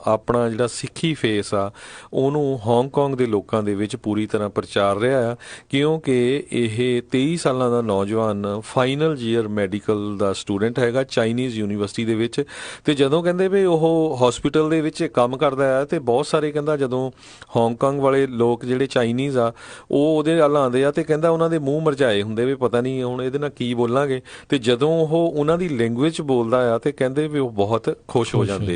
ਆਪਣਾ ਜਿਹੜਾ ਸਿੱਖੀ ਫੇਸ ਆ ਉਹਨੂੰ ਹਾਂਗਕਾਂਗ ਦੇ ਲੋਕਾਂ ਦੇ ਵਿੱਚ ਪੂਰੀ ਤਰ੍ਹਾਂ ਪ੍ਰਚਾਰ ਰਿਹਾ ਆ, ਕਿਉਂਕਿ ਇਹ 23 ਸਾਲਾਂ ਦਾ ਨੌਜਵਾਨ ਫਾਈਨਲ ਈਅਰ ਮੈਡੀਕਲ ਦਾ ਸਟੂਡੈਂਟ ਹੈਗਾ ਚਾਈਨੀਜ਼ ਯੂਨੀਵਰਸਿਟੀ ਦੇ ਵਿੱਚ। ਤੇ ਜਦੋਂ ਕਹਿੰਦੇ ਵੀ ਉਹ ਹਸਪੀਟਲ ਦੇ ਵਿੱਚ ਕੰਮ ਕਰਦਾ ਆ ਤੇ ਬਹੁਤ ਸਾਰੇ ਕਹਿੰਦਾ ਜਦੋਂ ਹਾਂਗਕਾਂਗ ਵਾਲੇ ਲੋਕ ਜਿਹੜੇ ਚਾਈਨੀਜ਼ ਆ ਉਹ ਉਹਦੇ ਵੱਲ ਆਉਂਦੇ ਆ ਤੇ ਕਹਿੰਦਾ ਉਹਨਾਂ ਦੇ ਮੂੰਹ ਮਰਝਾਏ ਹੁੰਦੇ ਵੀ ਪਤਾ ਨਹੀਂ ਹੁਣ ਇਹਦੇ ਨਾਲ ਕੀ ਬੋਲਾਂਗੇ, ਤੇ ਜਦੋਂ ਉਹ ਉਹਨਾਂ ਦੀ ਲੈਂਗੁਏਜ ਬੋਲਦਾ ਆ ਤੇ ਕਹਿੰਦੇ ਵੀ ਉਹ ਬਹੁਤ ਖੁਸ਼ ਹੋ ਜਾਂਦੇ।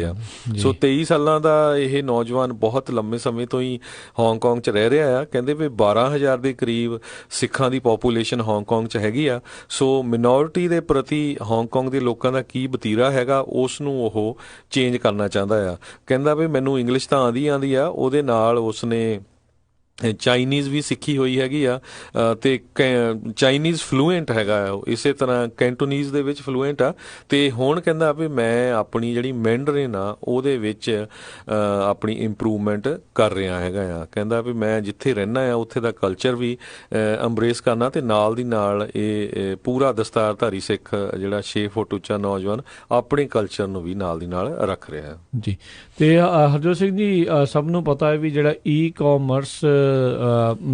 ਸੋ 23 ਸਾਲਾਂ ਦਾ ਇਹ ਨੌਜਵਾਨ ਬਹੁਤ ਲੰਮੇ ਸਮੇਂ ਤੋਂ ਹੀ ਹਾਂਗਕਾਂਗ 'ਚ ਰਹਿ ਰਿਹਾ ਆ। ਕਹਿੰਦੇ ਵੀ 12,000 ਦੇ ਕਰੀਬ ਸਿੱਖਾਂ ਦੀ ਪੋਪੂਲੇਸ਼ਨ ਹਾਂਗਕਾਂਗ 'ਚ ਹੈਗੀ ਆ। ਸੋ ਮਿਨੋਰਿਟੀ ਦੇ ਪ੍ਰਤੀ ਹਾਂਗਕਾਂਗ ਦੇ ਲੋਕਾਂ ਦਾ ਕੀ ਵਤੀਰਾ ਹੈਗਾ ਉਸ ਨੂੰ ਉਹ ਚੇਂਜ ਕਰਨਾ ਚਾਹੁੰਦਾ ਆ। ਕਹਿੰਦਾ ਵੀ ਮੈਨੂੰ ਇੰਗਲਿਸ਼ ਤਾਂ ਆਉਂਦੀ ਆ, ਉਹਦੇ ਨਾਲ ਉਸਨੇ ਚਾਈਨੀਜ਼ ਵੀ ਸਿੱਖੀ ਹੋਈ ਹੈਗੀ ਆ ਤੇ ਚਾਈਨੀਜ਼ ਫਲੂਐਂਟ ਹੈਗਾ ਆ, ਇਸੇ ਤਰ੍ਹਾਂ ਕੈਂਟੋਨੀਜ਼ ਦੇ ਵਿੱਚ ਫਲੂਐਂਟ ਆ। ਤੇ ਹੁਣ ਕਹਿੰਦਾ ਵੀ ਮੈਂ ਆਪਣੀ ਜਿਹੜੀ ਮੈਂਡਰਿਨ ਆ ਉਹਦੇ ਵਿੱਚ ਆਪਣੀ ਇੰਪਰੂਵਮੈਂਟ ਕਰ ਰਿਹਾ ਹੈਗਾ ਆ। ਕਹਿੰਦਾ ਵੀ ਮੈਂ ਜਿੱਥੇ ਰਹਿਣਾ ਆ ਉੱਥੇ ਦਾ ਕਲਚਰ ਵੀ ਅੰਬਰੇਸ ਕਰਨਾ ਤੇ ਨਾਲ ਦੀ ਨਾਲ ਇਹ ਪੂਰਾ ਦਸਤਾਰਧਾਰੀ ਸਿੱਖ ਜਿਹੜਾ 6 ਫੁੱਟ ਉੱਚਾ ਨੌਜਵਾਨ ਆਪਣੇ ਕਲਚਰ ਨੂੰ ਵੀ ਨਾਲ ਦੀ ਨਾਲ ਰੱਖ ਰਿਹਾ ਜੀ। ਤੇ ਹਰਜੋਤ ਸਿੰਘ ਜੀ ਸਭ ਨੂੰ ਪਤਾ ਹੈ ਵੀ ਜਿਹੜਾ ਈ-ਕਾਮਰਸ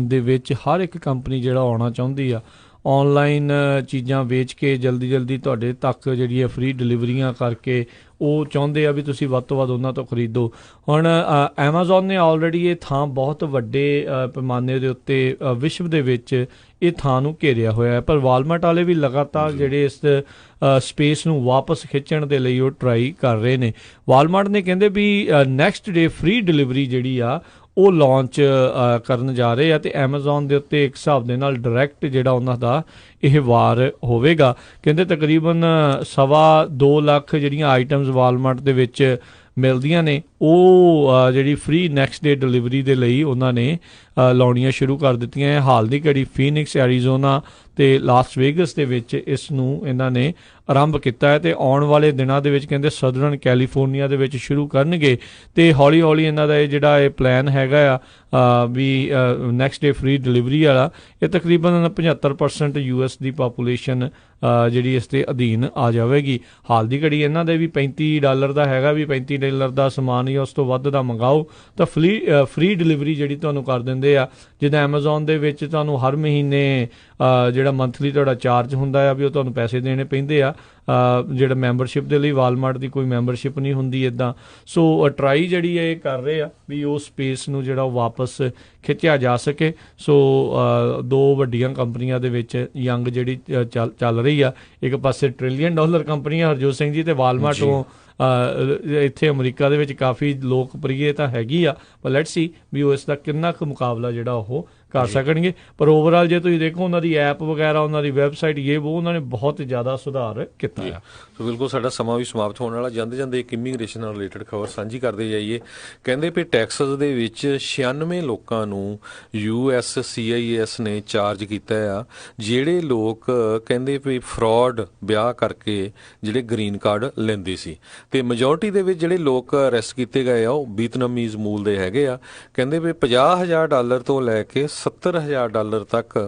ਦੇ ਵਿੱਚ ਹਰ ਇੱਕ ਕੰਪਨੀ ਜਿਹੜਾ ਆਉਣਾ ਚਾਹੁੰਦੀ ਆ ਆਨਲਾਈਨ ਚੀਜ਼ਾਂ ਵੇਚ ਕੇ ਜਲਦੀ ਤੁਹਾਡੇ ਤੱਕ ਜਿਹੜੀ ਹੈ ਫ੍ਰੀ ਡਿਲੀਵਰੀਆਂ ਕਰਕੇ ਉਹ ਚਾਹੁੰਦੇ ਆ ਵੀ ਤੁਸੀਂ ਵੱਧ ਤੋਂ ਵੱਧ ਉਹਨਾਂ ਤੋਂ ਖਰੀਦੋ। ਹੁਣ ਐਮਾਜ਼ੋਨ ਨੇ ਆਲਰੇਡੀ ਇਹ ਥਾਂ ਬਹੁਤ ਵੱਡੇ ਪੈਮਾਨੇ ਦੇ ਉੱਤੇ ਵਿਸ਼ਵ ਦੇ ਵਿੱਚ ਇਹ ਥਾਂ ਨੂੰ ਘੇਰਿਆ ਹੋਇਆ ਹੈ, ਪਰ ਵਾਲਮਾਰਟ ਵਾਲੇ ਵੀ ਲਗਾਤਾਰ ਜਿਹੜੇ ਇਸ ਸਪੇਸ ਨੂੰ ਵਾਪਸ ਖਿੱਚਣ ਦੇ ਲਈ ਉਹ ਟਰਾਈ ਕਰ ਰਹੇ ਨੇ। ਵਾਲਮਾਰਟ ਨੇ ਕਹਿੰਦੇ ਵੀ ਨੈਕਸਟ ਡੇ ਫ੍ਰੀ ਡਿਲੀਵਰੀ ਜਿਹੜੀ ਆ ਉਹ ਲਾਂਚ ਕਰਨ ਜਾ ਰਹੇ ਆ ਤੇ ਐਮਾਜ਼ੋਨ ਦੇ ਉੱਤੇ ਇੱਕ ਹਿਸਾਬ ਦੇ ਨਾਲ ਡਾਇਰੈਕਟ ਜਿਹੜਾ ਉਹਨਾਂ ਦਾ ਇਹ ਵਾਰ ਹੋਵੇਗਾ। ਕਹਿੰਦੇ ਤਕਰੀਬਨ 2.25 ਲੱਖ ਜਿਹੜੀਆਂ ਆਈਟਮਸ ਵਾਲਮਾਰਟ ਦੇ ਵਿੱਚ ਮਿਲਦੀਆਂ ਨੇ ਉਹ ਜਿਹੜੀ ਫ੍ਰੀ ਨੈਕਸਟ ਡੇ ਡਿਲੀਵਰੀ ਦੇ ਲਈ ਉਹਨਾਂ ਨੇ ਲਾਉਣੀਆਂ ਸ਼ੁਰੂ ਕਰ ਦਿੱਤੀਆਂ ਹੈ। ਹਾਲ ਦੀ ਘੜੀ ਫੀਨਿਕਸ, ਐਰੀਜ਼ੋਨਾ ਤੇ ਲਾਸ ਵੇਗਸ ਦੇ ਵਿੱਚ ਇਸ ਨੂੰ ਇਹਨਾਂ ਨੇ ਆਰੰਭ ਕੀਤਾ ਹੈ ਤੇ ਆਉਣ ਵਾਲੇ ਦਿਨਾਂ ਦੇ ਵਿੱਚ ਕਹਿੰਦੇ ਸਦਰਨ ਕੈਲੀਫੋਰਨੀਆ ਦੇ ਵਿੱਚ ਸ਼ੁਰੂ ਕਰਨਗੇ ਤੇ ਹੌਲੀ ਇਹਨਾਂ ਦਾ ਇਹ ਜਿਹੜਾ ਇਹ ਪਲਾਨ ਹੈਗਾ ਆ ਵੀ ਨੈਕਸਟ ਡੇ ਫ੍ਰੀ ਡਿਲੀਵਰੀ ਵਾਲਾ ਇਹ ਤਕਰੀਬਨ 75% US ਦੀ ਪਾਪੂਲੇਸ਼ਨ ਜਿਹੜੀ ਇਸ ਦੇ ਅਧੀਨ ਆ ਜਾਵੇਗੀ। ਹਾਲ ਦੀ ਘੜੀ ਇਹਨਾਂ ਦੇ ਵੀ $35 ਦਾ ਹੈਗਾ ਵੀ $35 ਦਾ ਸਮਾਨ ਜਾਂ ਉਸ ਤੋਂ ਵੱਧ ਦਾ ਮੰਗਾਓ ਤਾਂ ਫ੍ਰੀ ਡਿਲੀਵਰੀ ਜਿਹੜੀ ਤੁਹਾਨੂੰ ਕਰ ਦਿੰਦੇ ਆ। ਜਿੱਦਾਂ ਐਮਾਜ਼ੋਨ ਦੇ ਵਿੱਚ ਤੁਹਾਨੂੰ ਹਰ ਮਹੀਨੇ ਜਿਹੜਾ ਮੰਥਲੀ ਤੁਹਾਡਾ ਚਾਰਜ ਹੁੰਦਾ ਆ ਵੀ ਉਹ ਤੁਹਾਨੂੰ ਪੈਸੇ ਦੇਣੇ ਪੈਂਦੇ ਆ ਜਿਹੜਾ ਮੈਂਬਰਸ਼ਿਪ ਦੇ ਲਈ। ਵਾਲਮਾਰਟ ਦੀ ਕੋਈ ਮੈਂਬਰਸ਼ਿਪ ਨਹੀਂ ਹੁੰਦੀ ਇੱਦਾਂ। ਸੋ ਟਰਾਈ ਜਿਹੜੀ ਇਹ ਕਰ ਰਹੇ ਆ ਵੀ ਉਹ ਸਪੇਸ ਨੂੰ ਜਿਹੜਾ ਵਾਪਸ ਖਿੱਚਿਆ ਜਾ ਸਕੇ। ਸੋ ਦੋ ਵੱਡੀਆਂ ਕੰਪਨੀਆਂ ਦੇ ਵਿੱਚ ਯੰਗ ਜਿਹੜੀ ਚੱਲ ਰਹੀ ਆ, ਇੱਕ ਪਾਸੇ $1 ਟ੍ਰਿਲੀਅਨ ਕੰਪਨੀ ਆ ਹਰਜੋਤ ਸਿੰਘ ਜੀ ਤੇ ਵਾਲਮਾਰਟ ਉਹ ਇੱਥੇ ਅਮਰੀਕਾ ਦੇ ਵਿੱਚ ਕਾਫੀ ਲੋਕਪ੍ਰਿਯਤਾ ਹੈਗੀ ਆ, ਪਰ ਲੈਟਸ ਸੀ ਵੀ ਉਹ ਇਸ ਦਾ ਕਿੰਨਾ ਕੁ ਮੁਕਾਬਲਾ ਜਿਹੜਾ ਉਹ ਕਰ ਸਕਣਗੇ। ਪਰ ਓਵਰਆਲ ਜੇ ਤੁਸੀਂ ਦੇਖੋ ਉਹਨਾਂ ਦੀ ਐਪ ਵਗੈਰਾ, ਉਹਨਾਂ ਦੀ ਵੈਬਸਾਈਟ ਉਹਨਾਂ ਨੇ ਬਹੁਤ ਜ਼ਿਆਦਾ ਸੁਧਾਰ ਕੀਤਾ ਆ। ਸੋ ਬਿਲਕੁਲ ਸਾਡਾ ਸਮਾਂ ਵੀ ਸਮਾਪਤ ਹੋਣ ਵਾਲਾ। ਜਾਂਦੇ ਇੱਕ ਇਮੀਗ੍ਰੇਸ਼ਨ ਨਾਲ ਰਿਲੇਟਡ ਖਬਰ ਸਾਂਝੀ ਕਰਦੇ ਜਾਈਏ। ਕਹਿੰਦੇ ਵੀ ਟੈਕਸਸ ਦੇ ਵਿੱਚ 96 ਲੋਕਾਂ ਨੂੰ USCIS ਨੇ ਚਾਰਜ ਕੀਤਾ ਆ, ਜਿਹੜੇ ਲੋਕ ਕਹਿੰਦੇ ਵੀ ਫਰਾਡ ਵਿਆਹ ਕਰਕੇ ਜਿਹੜੇ ਗ੍ਰੀਨ ਕਾਰਡ ਲੈਂਦੇ ਸੀ ਤੇ ਮੈਜੋਰਟੀ ਦੇ ਵਿੱਚ ਜਿਹੜੇ ਲੋਕ ਅਰੈਸਟ ਕੀਤੇ ਗਏ ਆ ਉਹ ਵੀਅਤਨਾਮੀਜ਼ ਮੂਲ ਦੇ ਹੈਗੇ ਆ। ਕਹਿੰਦੇ ਵੀ $50,000 ਤੋਂ ਲੈ ਕੇ $70,000 ਤੱਕ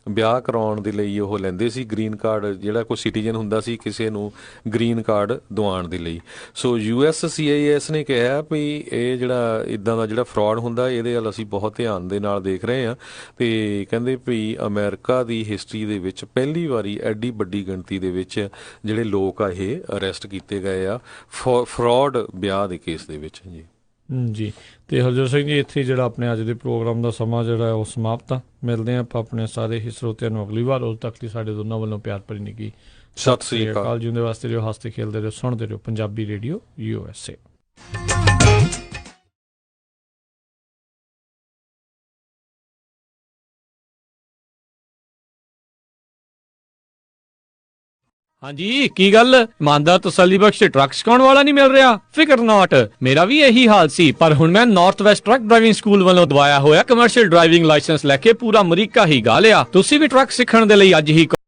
ਵਿਆਹ ਕਰਾਉਣ ਦੇ ਲਈ ਉਹ ਲੈਂਦੇ ਸੀ ਗ੍ਰੀਨ ਕਾਰਡ, ਜਿਹੜਾ ਕੋਈ ਸਿਟੀਜ਼ਨ ਹੁੰਦਾ ਸੀ ਕਿਸੇ ਨੂੰ ਗ੍ਰੀਨ ਕਾਰਡ ਦਿਵਾਉਣ ਦੇ ਲਈ। ਸੋ USCIS ਨੇ ਕਿਹਾ ਵੀ ਇਹ ਜਿਹੜਾ ਇੱਦਾਂ ਦਾ ਜਿਹੜਾ ਫਰਾਡ ਹੁੰਦਾ ਇਹਦੇ ਵੱਲ ਅਸੀਂ ਬਹੁਤ ਧਿਆਨ ਦੇ ਨਾਲ ਦੇਖ ਰਹੇ ਹਾਂ ਤੇ ਕਹਿੰਦੇ ਵੀ ਅਮਰੀਕਾ ਦੀ ਹਿਸਟਰੀ ਦੇ ਵਿੱਚ ਪਹਿਲੀ ਵਾਰੀ ਐਡੀ ਵੱਡੀ ਗਿਣਤੀ ਦੇ ਵਿੱਚ ਜਿਹੜੇ ਲੋਕ ਆ ਇਹ ਅਰੈਸਟ ਕੀਤੇ ਗਏ ਆ ਫਰਾਡ ਵਿਆਹ ਦੇ ਕੇਸ ਦੇ ਵਿੱਚ ਜੀ। ਤੇ ਹਰਜੋਤ ਸਿੰਘ ਜੀ ਇੱਥੇ ਜਿਹੜਾ ਆਪਣੇ ਅੱਜ ਦੇ ਪ੍ਰੋਗਰਾਮ ਦਾ ਸਮਾਂ ਜਿਹੜਾ ਉਹ ਸਮਾਪਤ ਆ। ਮਿਲਦੇ ਆਪਾਂ ਆਪਣੇ ਸਾਰੇ ਹੀ ਸਰੋਤਿਆਂ ਨੂੰ ਅਗਲੀ ਵਾਰ। ਉਦੋਂ ਤੱਕ ਲਈ ਸਾਡੇ ਦੋਨਾਂ ਵੱਲੋਂ ਪਿਆਰ ਭਰੀ ਨਿੱਘੀ ਸਤਿ ਸ੍ਰੀ ਅਕਾਲ। ਜਿਉਂਦੇ ਵਾਸਤੇ ਰਹੋ, ਹੱਸਦੇ ਖੇਲਦੇ ਰਹੋ, ਸੁਣਦੇ ਰਹੋ ਪੰਜਾਬੀ ਰੇਡੀਓ USA। ਹਾਂਜੀ ਕੀ ਗੱਲ, ਇਮਾਨਦਾਰ ਤਸੱਲੀ ਬਖਸ਼ ਟਰੱਕ ਸਿਖਾਉਣ ਵਾਲਾ ਨਹੀਂ ਮਿਲ ਰਿਹਾ? ਫਿਕਰ ਨਾਟ, ਮੇਰਾ ਵੀ ਇਹੀ ਹਾਲ ਸੀ, ਪਰ ਹੁਣ ਮੈਂ north West truck driving school ਵੱਲੋਂ ਦਵਾਇਆ ਹੋਇਆ ਕਮਰਸ਼ੀਅਲ ਡਰਾਈਵਿੰਗ ਲਾਇਸੈਂਸ ਲੈ ਕੇ ਪੂਰਾ ਅਮਰੀਕਾ ਹੀ ਗਾ ਲਿਆ। ਤੁਸੀਂ ਵੀ ਟਰੱਕ ਸਿੱਖਣ ਦੇ ਲਈ ਅੱਜ ਹੀ